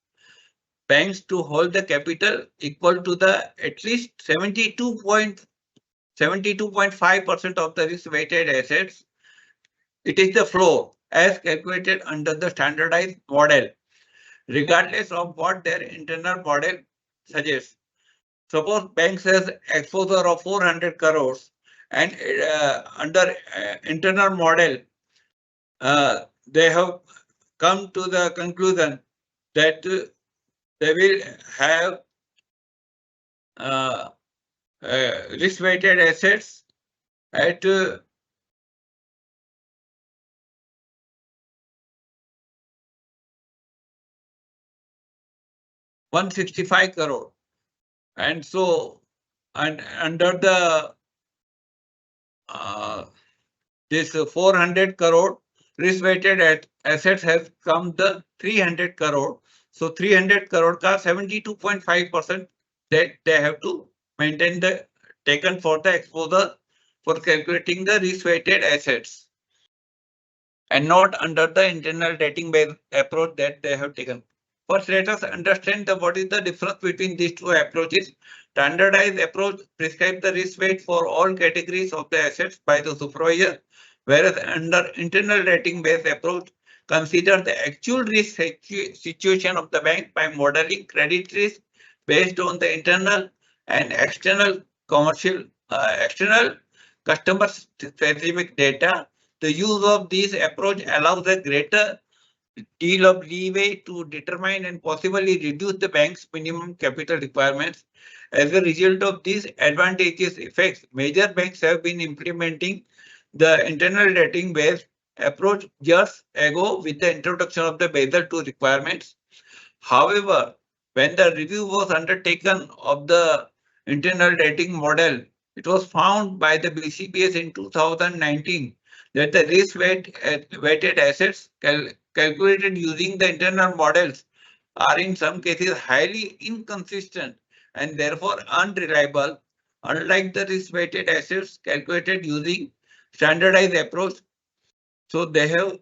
banks to hold the capital equal to the at least 72.5% of the risk-weighted assets. It is the floor as calculated under the standardized model. regardless of what their internal model suggests. Suppose banks has exposure of 400 crores and under internal model, they have come to the conclusion that they will have risk-weighted assets at 165 crore. And so, and under the this 400 crore risk-weighted assets has come the 300 crore. So 300 crore ka 72.5% that they have to maintain the taken for the exposure for calculating the risk-weighted assets, and not under the internal rating based approach that they have taken. First, let us understand what is the difference between these two approaches. Standardized approach prescribes the risk weight for all categories of the assets by the supervisor, whereas under internal rating based approach, consider the actual risk situation of the bank by modeling credit risk based on the internal and external external customer specific data. The use of this approach allows a greater deal of leeway to determine and possibly reduce the bank's minimum capital requirements. As a result of these advantageous effects, major banks have been implementing the internal rating based approach years ago with the introduction of the Basel II requirements. However, when the review was undertaken of the internal rating model, it was found by the BCBS in 2019 that the weighted assets calculated using the internal models are in some cases highly inconsistent and therefore unreliable, unlike the risk-weighted assets calculated using standardized approach. So they have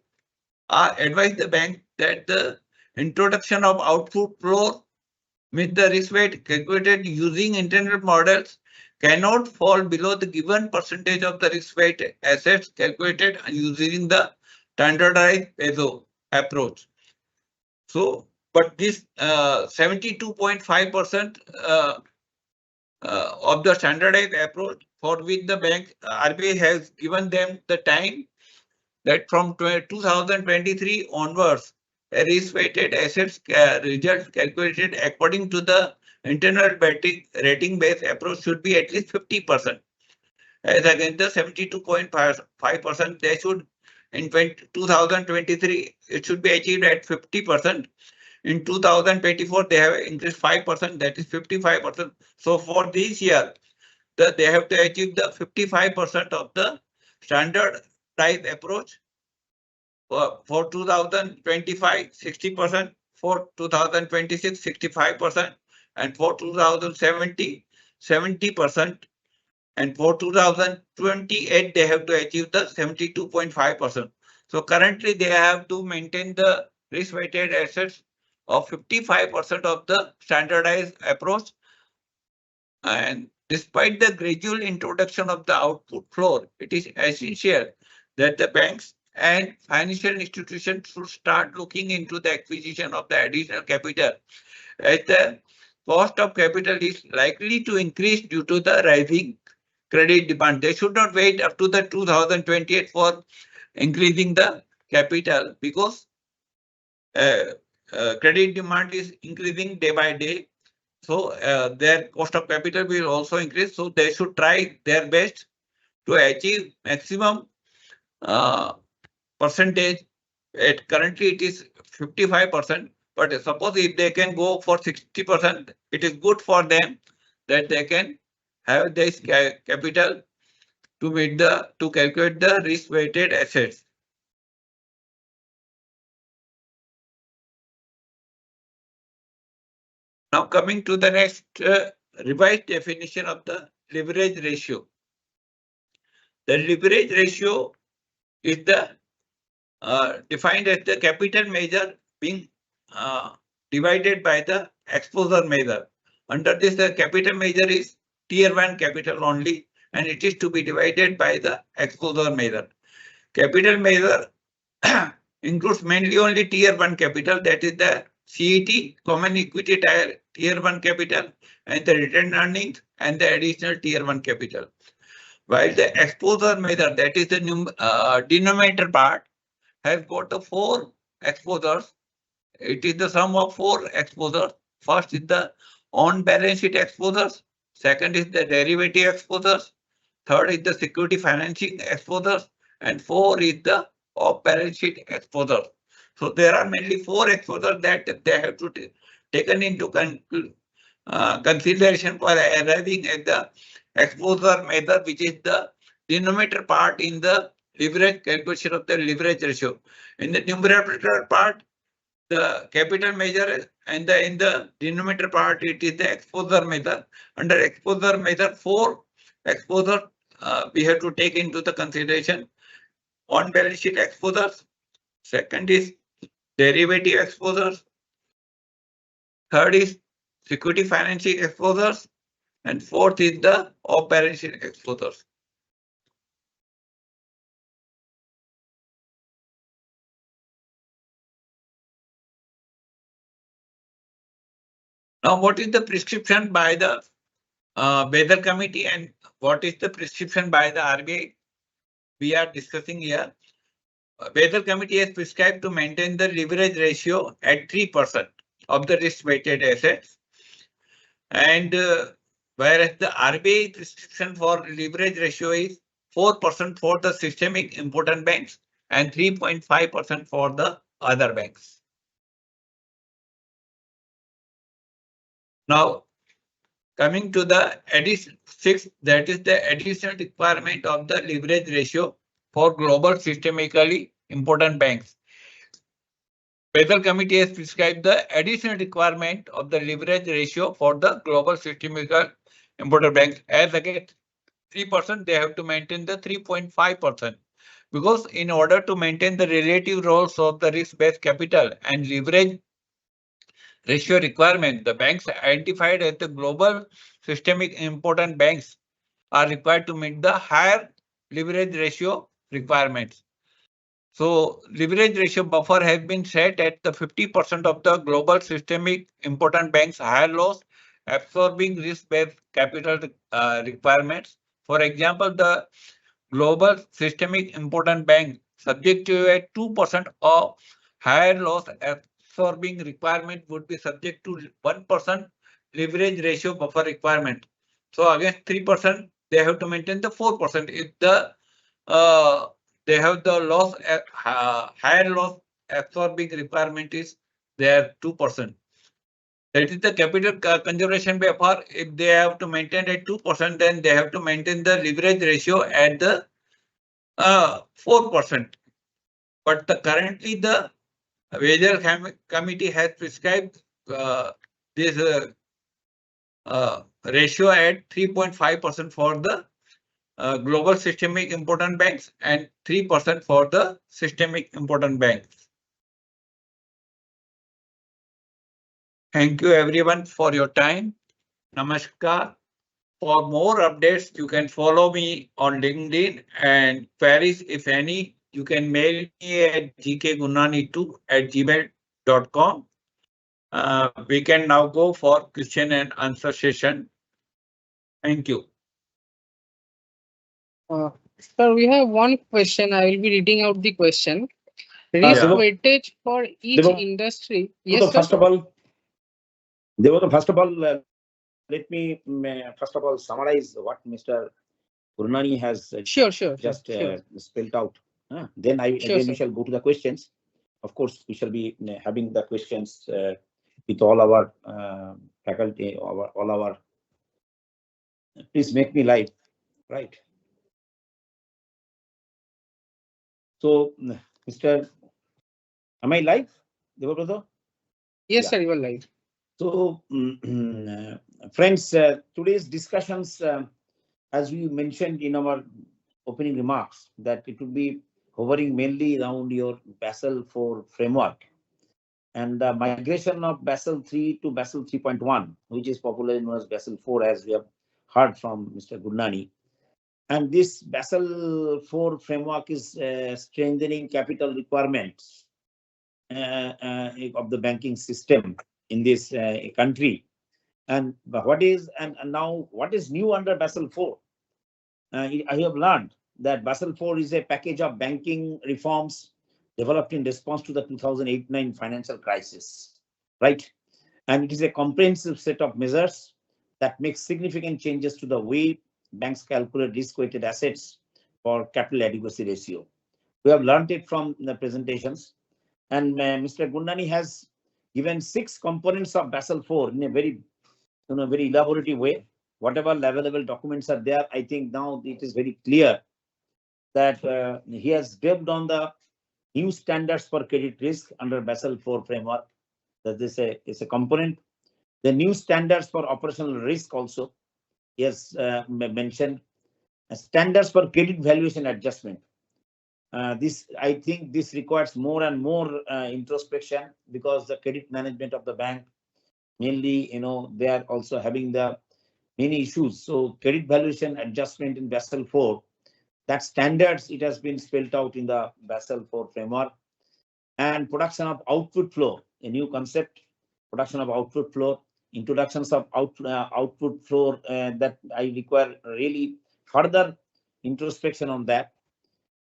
advised the bank that the introduction of output floor with the risk weight calculated using internal models cannot fall below the given percentage of the risk weight assets calculated using the standardized Basel approach. So, but this 72.5% of the standardized approach for which the bank RBI has given them the time that from 2023 onwards, a risk-weighted assets result calculated according to the internal rating-based approach should be at least 50%. As against the 72.5%, they should in 2023 it should be achieved at 50%. In 2024, they have increased 5%, that is 55%. So for this year, they have to achieve the 55% of the standardized approach. For 2025, 60%, for 2026, 65%, and for 2070, 70%, and for 2028, they have to achieve the 72.5%. So currently, they have to maintain the risk-weighted assets of 55% of the standardized approach. And despite the gradual introduction of the output floor, it is essential that the banks and financial institutions should start looking into the acquisition of the additional capital, as the cost of capital is likely to increase due to the rising credit demand. They should not wait up to the 2028 for increasing the capital, because credit demand is increasing day by day. So their cost of capital will also increase. So they should try their best to achieve maximum percentage. Currently it is 55%, but suppose if they can go for 60%, it is good for them that they can have this capital to calculate the risk-weighted assets. Now coming to the next revised definition of the leverage ratio. The leverage ratio is the defined as the capital measure being divided by the exposure measure. Under this, the capital measure is tier 1 capital only, and it is to be divided by the exposure measure. Capital measure includes mainly only tier 1 capital, that is the CET, common equity tier 1 capital, and the retained earnings and the additional tier 1 capital. While the exposure method, that is the denominator part, has got the 4 exposures. It is the sum of 4 exposures. First is the on-balance sheet exposures. Second is the derivative exposures. Third is the security financing exposures. And 4 is the off-balance sheet exposures. So there are mainly 4 exposures that they have to taken into consideration for arriving at the exposure method, which is the denominator part in the leverage calculation of the leverage ratio. In the numerator part, the capital measure, and in the denominator part, it is the exposure method. Under exposure method, 4 exposure we have to take into the consideration. On balance sheet exposures. Second is derivative exposures. Third is security financing exposures. And fourth is the off balance sheet exposures. Now, what is the prescription by the Basel Committee and what is the prescription by the RBI? We are discussing here. Basel Committee has prescribed to maintain the leverage ratio at 3% of the risk-weighted assets. And whereas the RBI prescription for leverage ratio is 4% for the systemic important banks and 3.5% for the other banks. Now, coming to the addition 6, that is the additional requirement of the leverage ratio for global systemically important banks. Basel Committee has prescribed the additional requirement of the leverage ratio for the global systemically important banks. As against 3%, they have to maintain the 3.5%. Because in order to maintain the relative roles of the risk-based capital and leverage ratio requirement, the banks identified as the global systemic important banks are required to meet the higher leverage ratio requirements. So leverage ratio buffer has been set at the 50% of the global systemic important banks' higher loss absorbing risk-based capital requirements. For example, the global systemic important bank subject to a 2% of higher loss absorbing requirement would be subject to 1% leverage ratio buffer requirement. So against 3%, they have to maintain the 4%. If the they have the loss higher loss absorbing requirement is there 2%. That is the capital conservation buffer. If they have to maintain at 2%, then they have to maintain the leverage ratio at the 4%. But currently the Basel Committee has prescribed this ratio at 3.5% for the global systemic important banks and 3% for the systemic important banks. Thank you everyone for your time. Namaskar. For more updates, you can follow me on LinkedIn, and queries, if any, you can mail me at gkgunani2@gmail.com. We can now go for question and answer session. Thank you. Sir, we have one question. I will be reading out the question. Risk weightage for each industry. Yes, First sir. of all, let me first of all summarize what Mr. Gurnani has Sure. just spelled out. Then we shall go to the questions. Of course, we shall be having the questions with all our faculty, all our. Please make me live, right? So, Mr. Am I live, Deva brother? Yes, sir, you are live. So, friends, today's discussions, as we mentioned in our opening remarks, that it will be hovering mainly around your Basel IV framework and the migration of Basel III to Basel 3.1, which is popularly known as Basel IV, as we have heard from Mr. Gurnani. And this Basel IV framework is strengthening capital requirements of the banking system in this country. And now what is new under Basel IV? I have learned that Basel IV is a package of banking reforms developed in response to the 2008-9 financial crisis, right? And it is a comprehensive set of measures that makes significant changes to the way banks calculate risk-weighted assets for capital adequacy ratio. We have learned it from the presentations, and Mr. Gundani has given 6 components of Basel IV in a very, very elaborative way. Whatever available documents are there, I think now it is very clear that he has delved on the new standards for credit risk under Basel IV framework. That is a component. The new standards for operational risk also, he has mentioned. Standards for credit valuation adjustment. This, I think, this requires more and more introspection, because the credit management of the bank, mainly, they are also having the many issues. So credit valuation adjustment in Basel IV, that standards, it has been spelled out in the Basel IV framework. And production of output flow, a new concept, production of output flow, introductions of output flow, that I require really further introspection on that.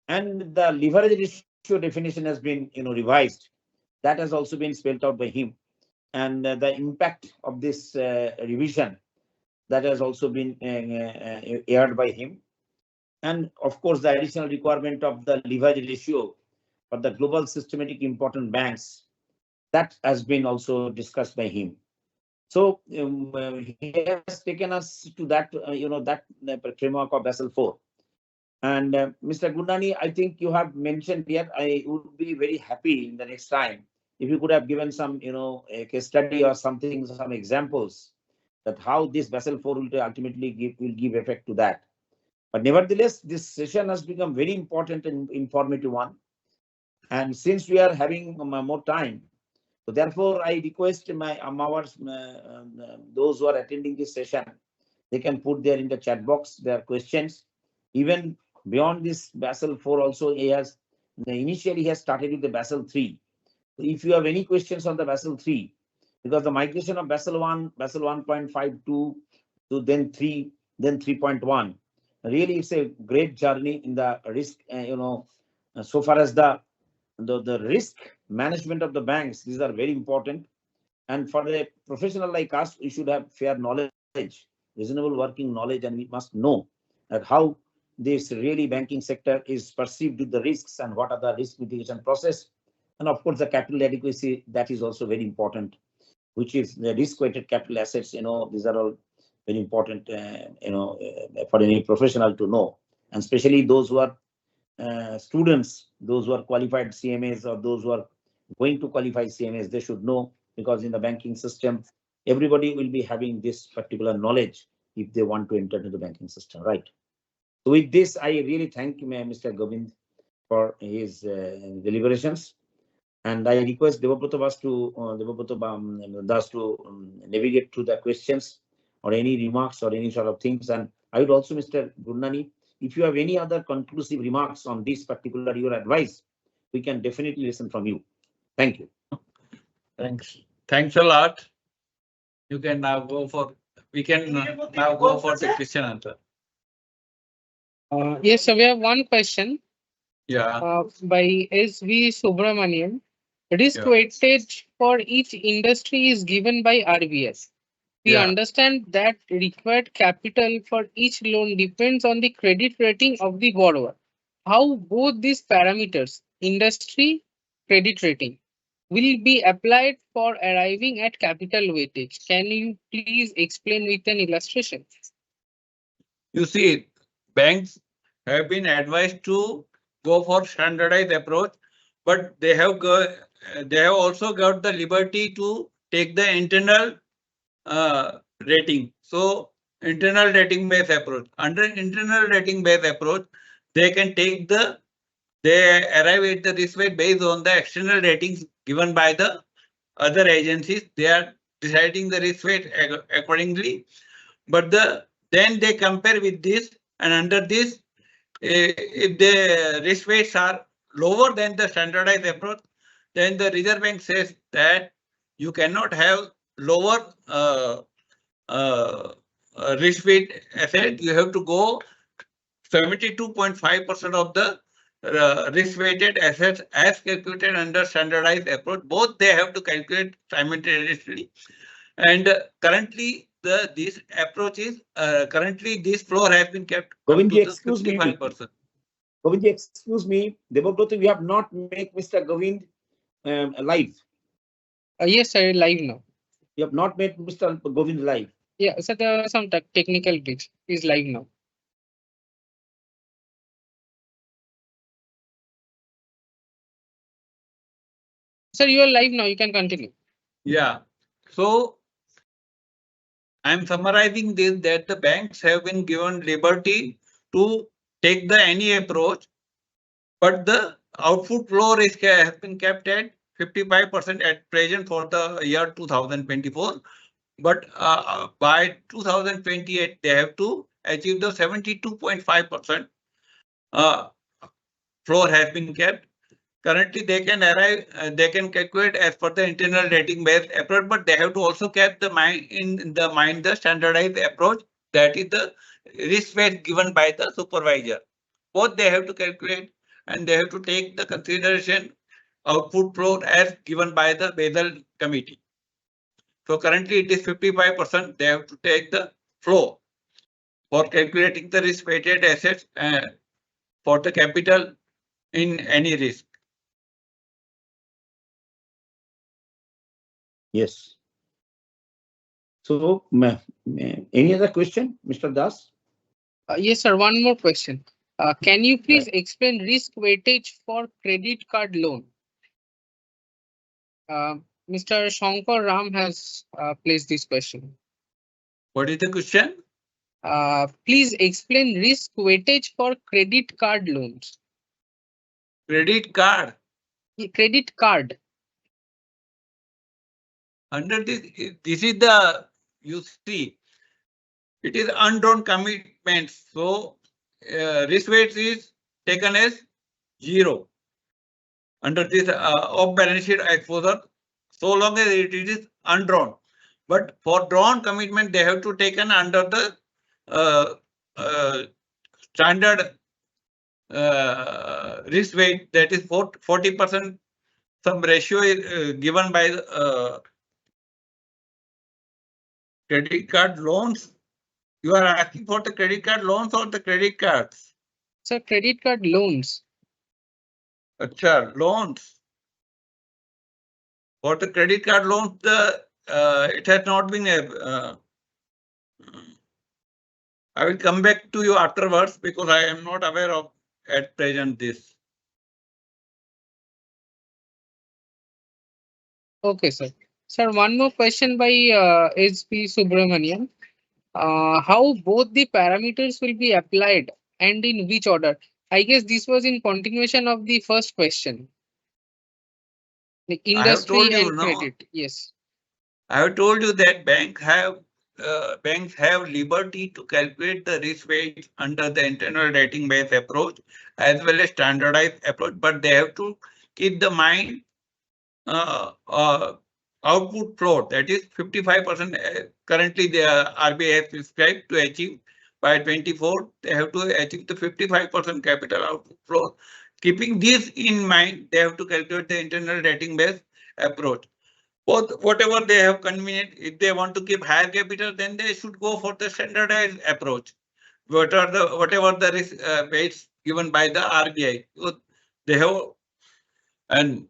And the leverage ratio definition has been, revised. That has also been spelled out by him. And the impact of this revision, that has also been aired by him. And of course, the additional requirement of the leverage ratio for the global systematic important banks, that has been also discussed by him. So he has taken us to that, that framework of Basel IV. And Mr. Gundani, I think you have mentioned here, I would be very happy in the next time if you could have given some, a case study or something, some examples that how this Basel IV will ultimately give effect to that. But nevertheless, this session has become very important and informative one. And since we are having more time, so therefore I request my those who are attending this session, they can put there in the chat box their questions. Even beyond this Basel IV also, initially he has started with the Basel III. So if you have any questions on the Basel III, because the migration of Basel I, Basel 1.52 to then 3, then 3.1, really it's a great journey in the risk, so far as the risk management of the banks, these are very important. And for a professional like us, we should have fair knowledge, reasonable working knowledge, and we must know that how this really banking sector is perceived with the risks and what are the risk mitigation process. And of course, the capital adequacy, that is also very important, which is the risk-weighted capital assets. These are all very important, for any professional to know, and especially those who are students, those who are qualified CMAs, or those who are going to qualify CMAs, they should know, because in the banking system, everybody will be having this particular knowledge if they want to enter into the banking system, right? So with this, I really thank Mr. Govind for his deliberations, and I request Devabrata Das to navigate through the questions or any remarks or any sort of things. And I would also, Mr. Gundani, if you have any other conclusive remarks on this particular your advice, we can definitely listen from you. Thank you. Thanks a lot. You can now go for, we can now go for the question answer. Yes, so we have one question. Yeah. By S.V. Subramanian. Risk weightage for each industry is given by RBS. We understand that required capital for each loan depends on the credit rating of the borrower. How both these parameters, industry, credit rating, will be applied for arriving at capital weightage? Can you please explain with an illustration? You see, banks have been advised to go for standardized approach, but they have also got the liberty to take the internal rating. So internal rating based approach. Under internal rating based approach, they can take they arrive at the risk weight based on the external ratings given by the other agencies. They are deciding the risk weight accordingly. But then they compare with this, and under this, if the risk weights are lower than the standardized approach, then the Reserve Bank says that you cannot have lower risk weight asset. You have to go 72.5% of the risk weighted assets as calculated under standardized approach. Both they have to calculate simultaneously. And currently this approach is currently this floor has been kept up to Govindji, the excuse me. 55%. Govindji, excuse me. Debabrata, we have not make Mr. Govind live. Yes, sir, live now. You have not made Mr. Govind live. Yeah, so there are some technical glitch. He's live now. Sir, you are live now. You can continue. Yeah. So I'm summarizing this that the banks have been given liberty to take the any approach, but the output flow risk has been kept at 55% at present for the year 2024. But by 2028, they have to achieve the 72.5% floor has been kept. Currently, they can arrive, they can calculate as per the internal rating based approach, but they have to also keep the mind in the mind the standardized approach, that is the risk weight given by the supervisor. Both they have to calculate, and they have to take the consideration output flow as given by the Basel committee. So currently it is 55%. They have to take the flow for calculating the risk weighted assets for the capital in any risk. Yes. So, any other question, Mr. Das? Yes, sir. One more question. Can you please explain risk weightage for credit card loan? Mr. Shankar Ram has placed this question. What is the question? Please explain risk weightage for credit card loans. Credit card. Credit card. Under this is the, you see, it is undrawn commitments. So risk weight is taken as 0 under this off balance sheet exposure, so long as it is undrawn. But for drawn commitment, they have to taken under the standard risk weight, that is 40%. Some ratio is given by the credit card loans. You are asking for the credit card loans or the credit cards? Sir, credit card loans. Acha, loans. For the credit card loans, the it has not been I will come back to you afterwards because I am not aware of at present this. Okay, sir. Sir, one more question by SP Subramanian. How both the parameters will be applied and in which order? I guess this was in continuation of the first question. Like industry and credit. Yes. I have told you that banks have liberty to calculate the risk weight under the internal rating based approach as well as standardized approach, but they have to keep the mind output floor, that is 55%. Currently, the RBI has prescribed to achieve by 24. They have to achieve the 55% capital output floor. Keeping this in mind, they have to calculate the internal rating based approach. Both, whatever they have convenient, if they want to keep higher capital, then they should go for the standardized approach. Whatever the risk weights given by the RBI, so they have, and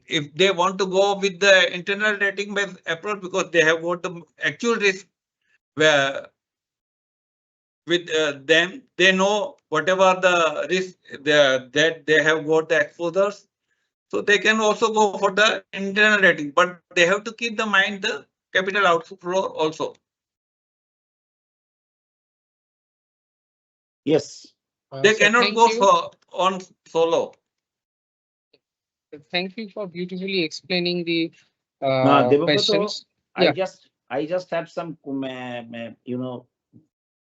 if they want to go with the internal rating based approach because they have got the actual risk where with them, they know whatever the risk that they have got the exposures. So they can also go for the internal rating, but they have to keep the mind the capital outflow also. Yes. They cannot go for on solo. Thank you for beautifully explaining the Debabrata, questions. Yeah. I just had some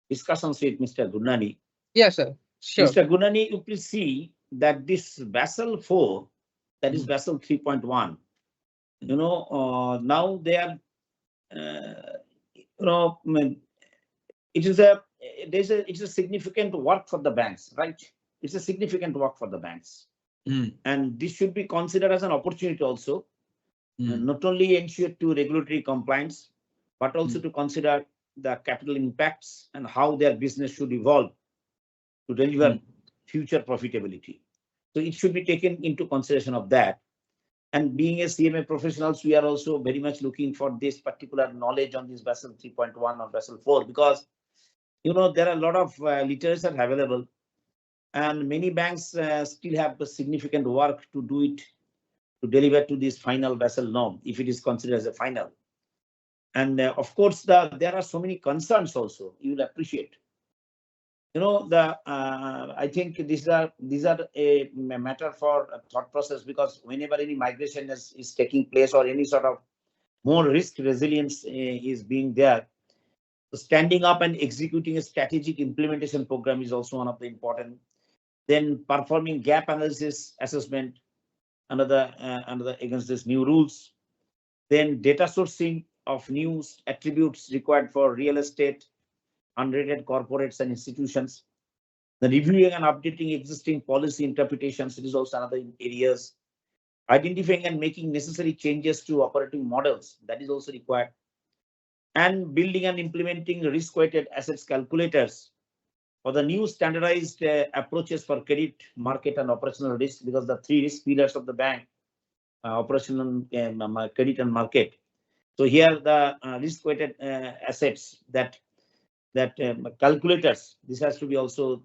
discussions with Mr. Gunani. Yes, sir. Sure. Mr. Gunani, you please see that this Basel 4, that is Basel 3.1. Now they are, it's a significant work for the banks, right? It's a significant work for the banks. And this should be considered as an opportunity also, not only ensure to regulatory compliance, but also to consider the capital impacts and how their business should evolve to deliver future profitability. So it should be taken into consideration of that. And being a CMA professionals, we are also very much looking for this particular knowledge on this Basel 3.1 or Basel 4, because there are a lot of literature available, and many banks still have a significant work to do it to deliver to this final Basel norm, if it is considered as a final. And of course, there are so many concerns also. You will appreciate. I think these are a matter for a thought process, because whenever any migration is taking place or any sort of more risk resilience is being there, standing up and executing a strategic implementation program is also one of the important. Then performing gap analysis assessment, another against these new rules. Then data sourcing of new attributes required for real estate, unrated corporates and institutions. The reviewing and updating existing policy interpretations, it is also another areas. Identifying and making necessary changes to operating models, that is also required. And building and implementing risk-weighted assets calculators for the new standardized approaches for credit, market, and operational risk, because the three risk pillars of the bank, operational, credit, and market. So here the risk-weighted assets that calculators, this has to be also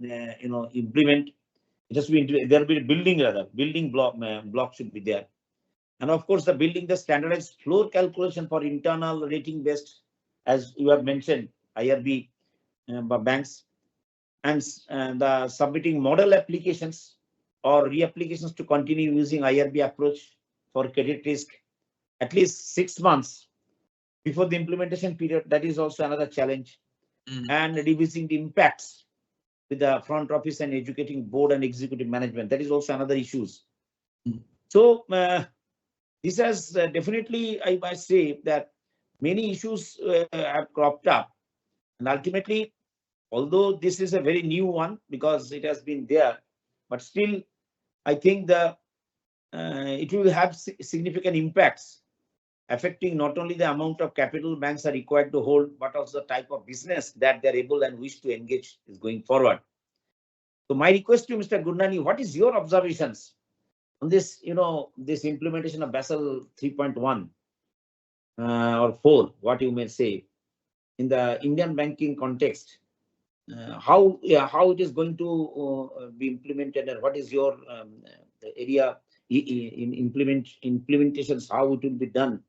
implement. It has to be there will be building block should be there. And of course, building the standardized floor calculation for internal rating based, as you have mentioned, IRB banks, and the submitting model applications or reapplications to continue using IRB approach for credit risk at least 6 months before the implementation period. That is also another challenge. And reducing the impacts with the front office and educating board and executive management. That is also another issues. So this has definitely, I must say that many issues have cropped up, and ultimately, although this is a very new one because it has been there, but still, I think it will have significant impacts, affecting not only the amount of capital banks are required to hold, but also the type of business that they're able and wish to engage is going forward. So my request to Mr. Gurnani, what is your observations on this, this implementation of Basel 3.1 or 4, what you may say, in the Indian banking context? How it is going to be implemented, and what is your area in implementations? How it will be done?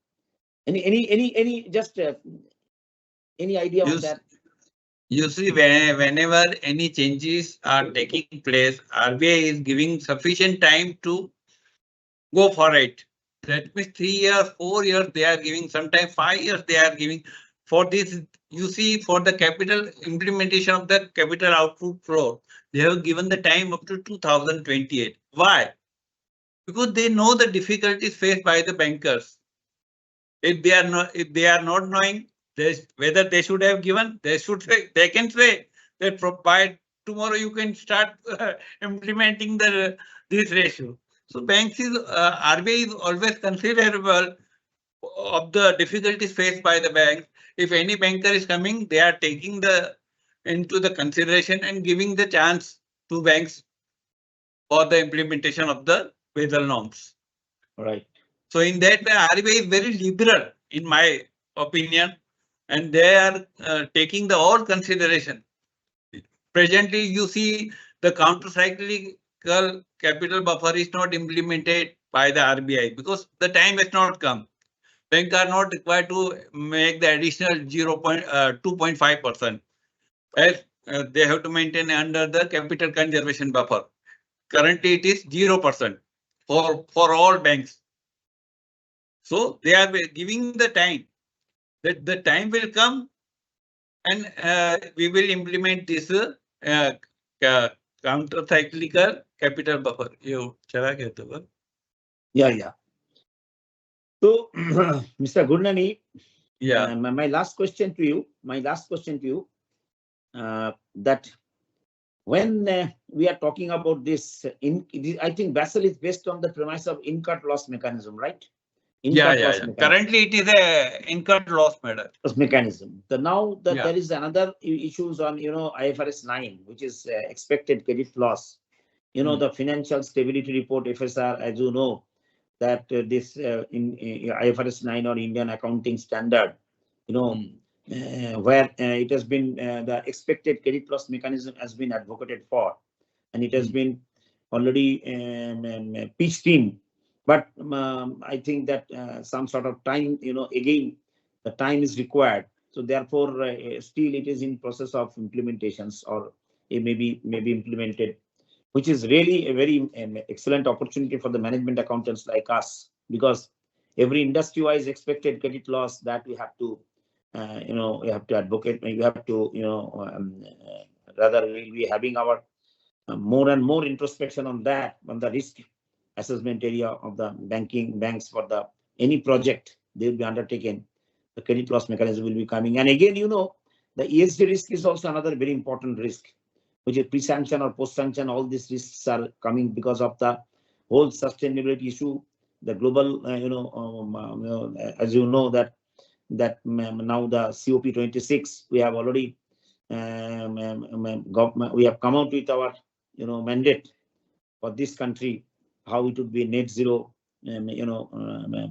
Any just any idea on that? You see, whenever any changes are taking place, RBI is giving sufficient time to go for it. That means 3 years, 4 years they are giving, sometimes 5 years they are giving for this. You see, for the capital implementation of the capital output floor, they have given the time up to 2028. Why? Because they know the difficulties faced by the bankers. If they are not knowing whether they should have given, they can say that by tomorrow you can start implementing this ratio. So RBI is always considerable of the difficulties faced by the bank. If any banker is coming, they are taking into the consideration and giving the chance to banks for the implementation of the Basel norms. Right. So in that way, RBI is very liberal, in my opinion, and they are taking the all consideration. Presently, you see the counter-cyclical capital buffer is not implemented by the RBI because the time has not come. Banks are not required to make the additional 2.5%, as they have to maintain under the capital conservation buffer. Currently, it is 0% for all banks. So they are giving the time, that the time will come and we will implement this counter-cyclical capital buffer. Yeah. So, Mr. Gurnani, Yeah. my last question to you, that when we are talking about this, I think Basel is based on the premise of incurred loss mechanism, right? Yeah. Incurred loss mechanism. Currently, it is a incurred loss Mechanism. Now that Yeah. there is another issues on IFRS 9, which is expected credit loss. The financial stability report FSR, as you know, that this in IFRS 9 or Indian accounting standard, where it has been the expected credit loss mechanism has been advocated for, and it has been already pitched in. But I think that some sort of time, again, the time is required. So therefore, still it is in process of implementations, or it may be implemented, which is really a very excellent opportunity for the management accountants like us, because every industry-wise expected credit loss that we have to, we have to advocate. We have to, rather we'll be having our more and more introspection on that, on the risk assessment area of the banks for the any project they will be undertaken. The credit loss mechanism will be coming, and again, the ESG risk is also another very important risk, which is pre-sanction or post-sanction. All these risks are coming because of the whole sustainability issue, the global, as you know that now the COP26, we have already we have come out with our mandate for this country, how it would be net zero,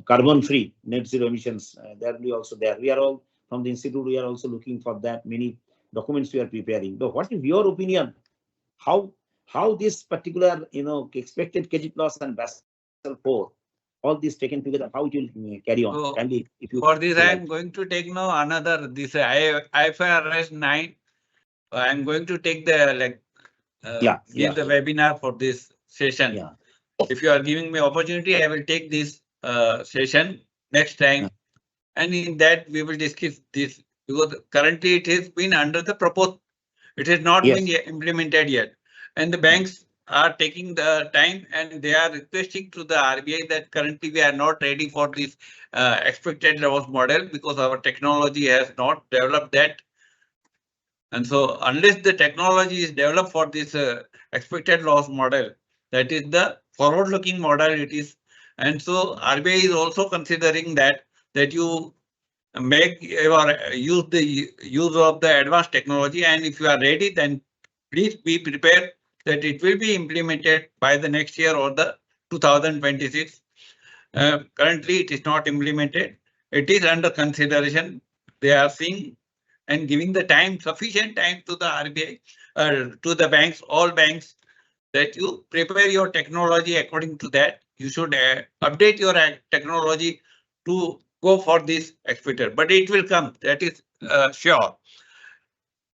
carbon free, net zero emissions. That will be also there. We are all from the institute. We are also looking for that. Many documents we are preparing. So, what is your opinion? How this particular expected credit loss and Basel 4, all this taken together, how it will carry on? So, Kindly, if you for this, I am going to take now another this IFRS 9. I am going to take the give the webinar for this session. Yeah. If you are giving me opportunity, I will take this session next time, and in that we will discuss this, because currently it has been under the proposed. It has not been implemented yet, and the banks are taking the time, and they are requesting to the RBI that currently we are not ready for this expected loss model, because our technology has not developed that. And so unless the technology is developed for this expected loss model, that is the forward looking model it is. And so RBI is also considering that you make or use the use of the advanced technology, and if you are ready, then please be prepared that it will be implemented by the next year or the 2026. Currently it is not implemented. It is under consideration. They are seeing and giving the time, sufficient time to the RBI, to the banks, all banks, that you prepare your technology according to that. You should update your technology to go for this expected, but it will come. That is sure.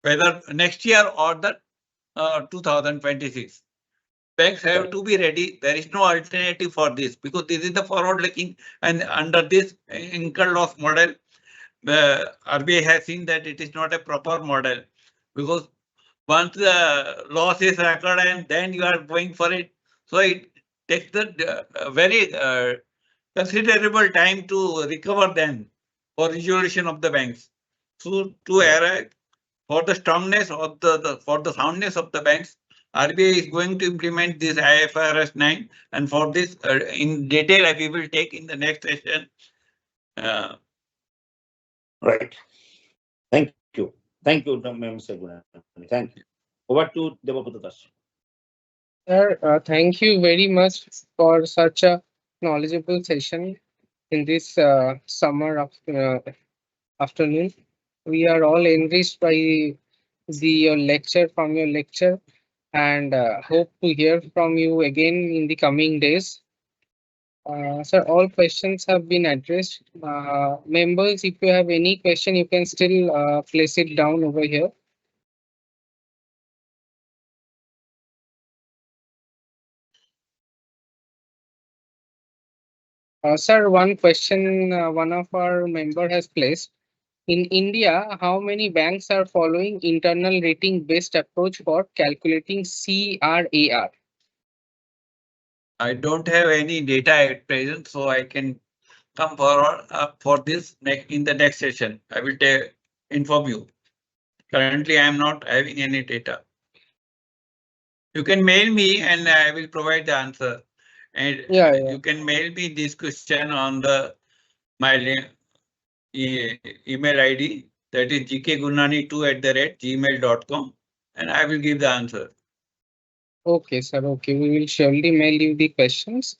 Whether next year or the 2026. Banks have to be ready. There is no alternative for this, because this is the forward looking, and under this incurred loss model, the RBI has seen that it is not a proper model, because once the loss is occurred and then you are going for it, so it takes the very considerable time to recover then for resolution of the banks. So to arrive for the strongness of for the soundness of the banks, RBI is going to implement this IFRS 9, and for this in detail we will take in the next session. Right. Thank you. Thank you, Mr. Gunani. Thank you. Over to Devaputadas. Sir, thank you very much for such a knowledgeable session in this summer of afternoon. We are all enriched by your lecture, and hope to hear from you again in the coming days. Sir, all questions have been addressed. Members, if you have any question, you can still place it down over here. Sir, one question one of our member has placed. In India, how many banks are following internal rating based approach for calculating CRAR? I don't have any data at present, so I can come forward for this in the next session. I will inform you. Currently, I am not having any data. You can mail me and I will provide the answer. And Yeah, you can mail me this question on the my email ID, that is gkgunani2@gmail.com, and I will give the answer. okay, sir. Okay, we will surely mail you the questions,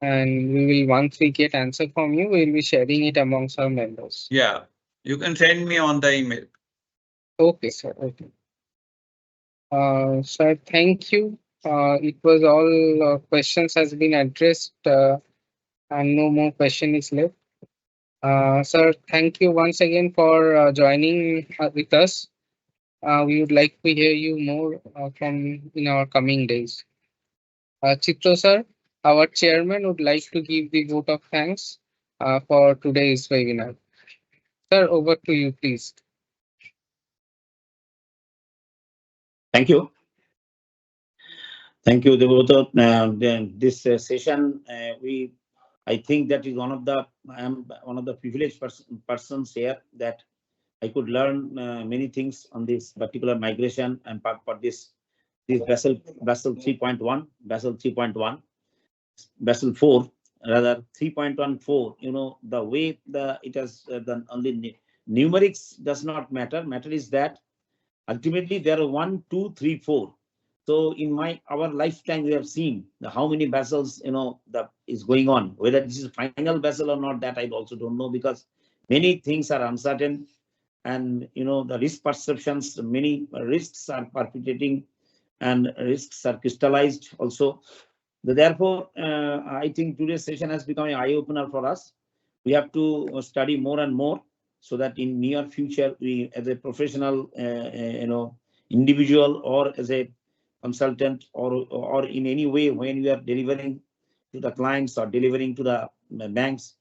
and we will once we get answer from you, we will be sharing it amongst our members. Yeah, you can send me on the email. Okay, sir. Okay. Sir, thank you. It was all questions has been addressed, and no more question is left. Sir, thank you once again for joining with us. We would like to hear you more from in our coming days. Chitto sir, our chairman would like to give the vote of thanks for today's webinar. Sir, over to you, please. Thank you. Thank you, Devotha. This session, I think that is I am one of the privileged persons here that I could learn many things on this particular migration and for this Basel 3.1, Basel 3.1, Basel 4, rather 3.14. You know, the way it has done, only numerics does not matter. Matter is that ultimately there are 1, 2, 3, 4. So in our lifetime, we have seen how many Basels, that is going on. Whether this is final Basel or not, that I also don't know, because many things are uncertain, and the risk perceptions, many risks are perpetuating, and risks are crystallized also. Therefore, I think today's session has become an eye opener for us. We have to study more and more, so that in near future, we, as a professional, individual, or as a consultant, or in any way when we are delivering to the clients or delivering to the banks,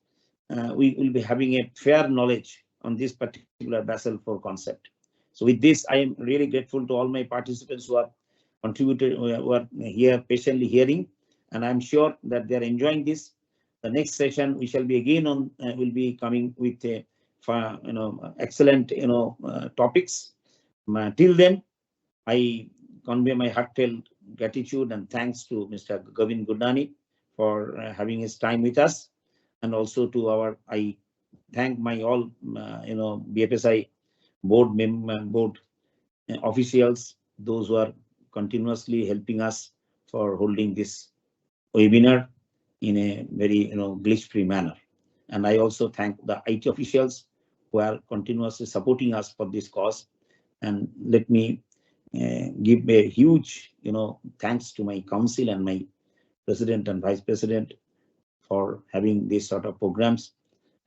we will be having a fair knowledge on this particular Basel 4 concept. So with this, I am really grateful to all my participants who are contributed, who are here patiently hearing, and I'm sure that they are enjoying this. The next session we shall be again on, will be coming with excellent topics. Till then, I convey my heartfelt gratitude and thanks to Mr. Govind Gurnani for having his time with us, and also to I thank my all BFSI board officials, those who are continuously helping us for holding this webinar in a very glitch-free manner. And I also thank the IT officials who are continuously supporting us for this cause. And let me give a huge thanks to my council and my president and vice president for having these sort of programs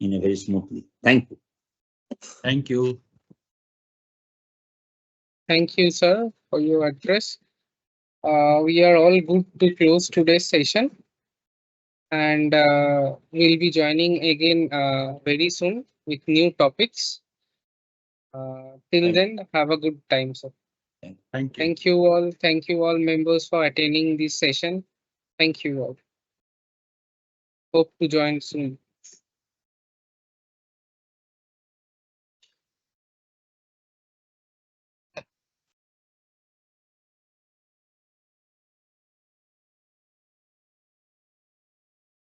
in a very smoothly. Thank you. Thank you. Thank you, sir, for your address. We are all good to close today's session, and we'll be joining again very soon with new topics. Till then, have a good time, sir. Thank you. Thank you all. Thank you all members for attending this session. Thank you all. Hope to join soon.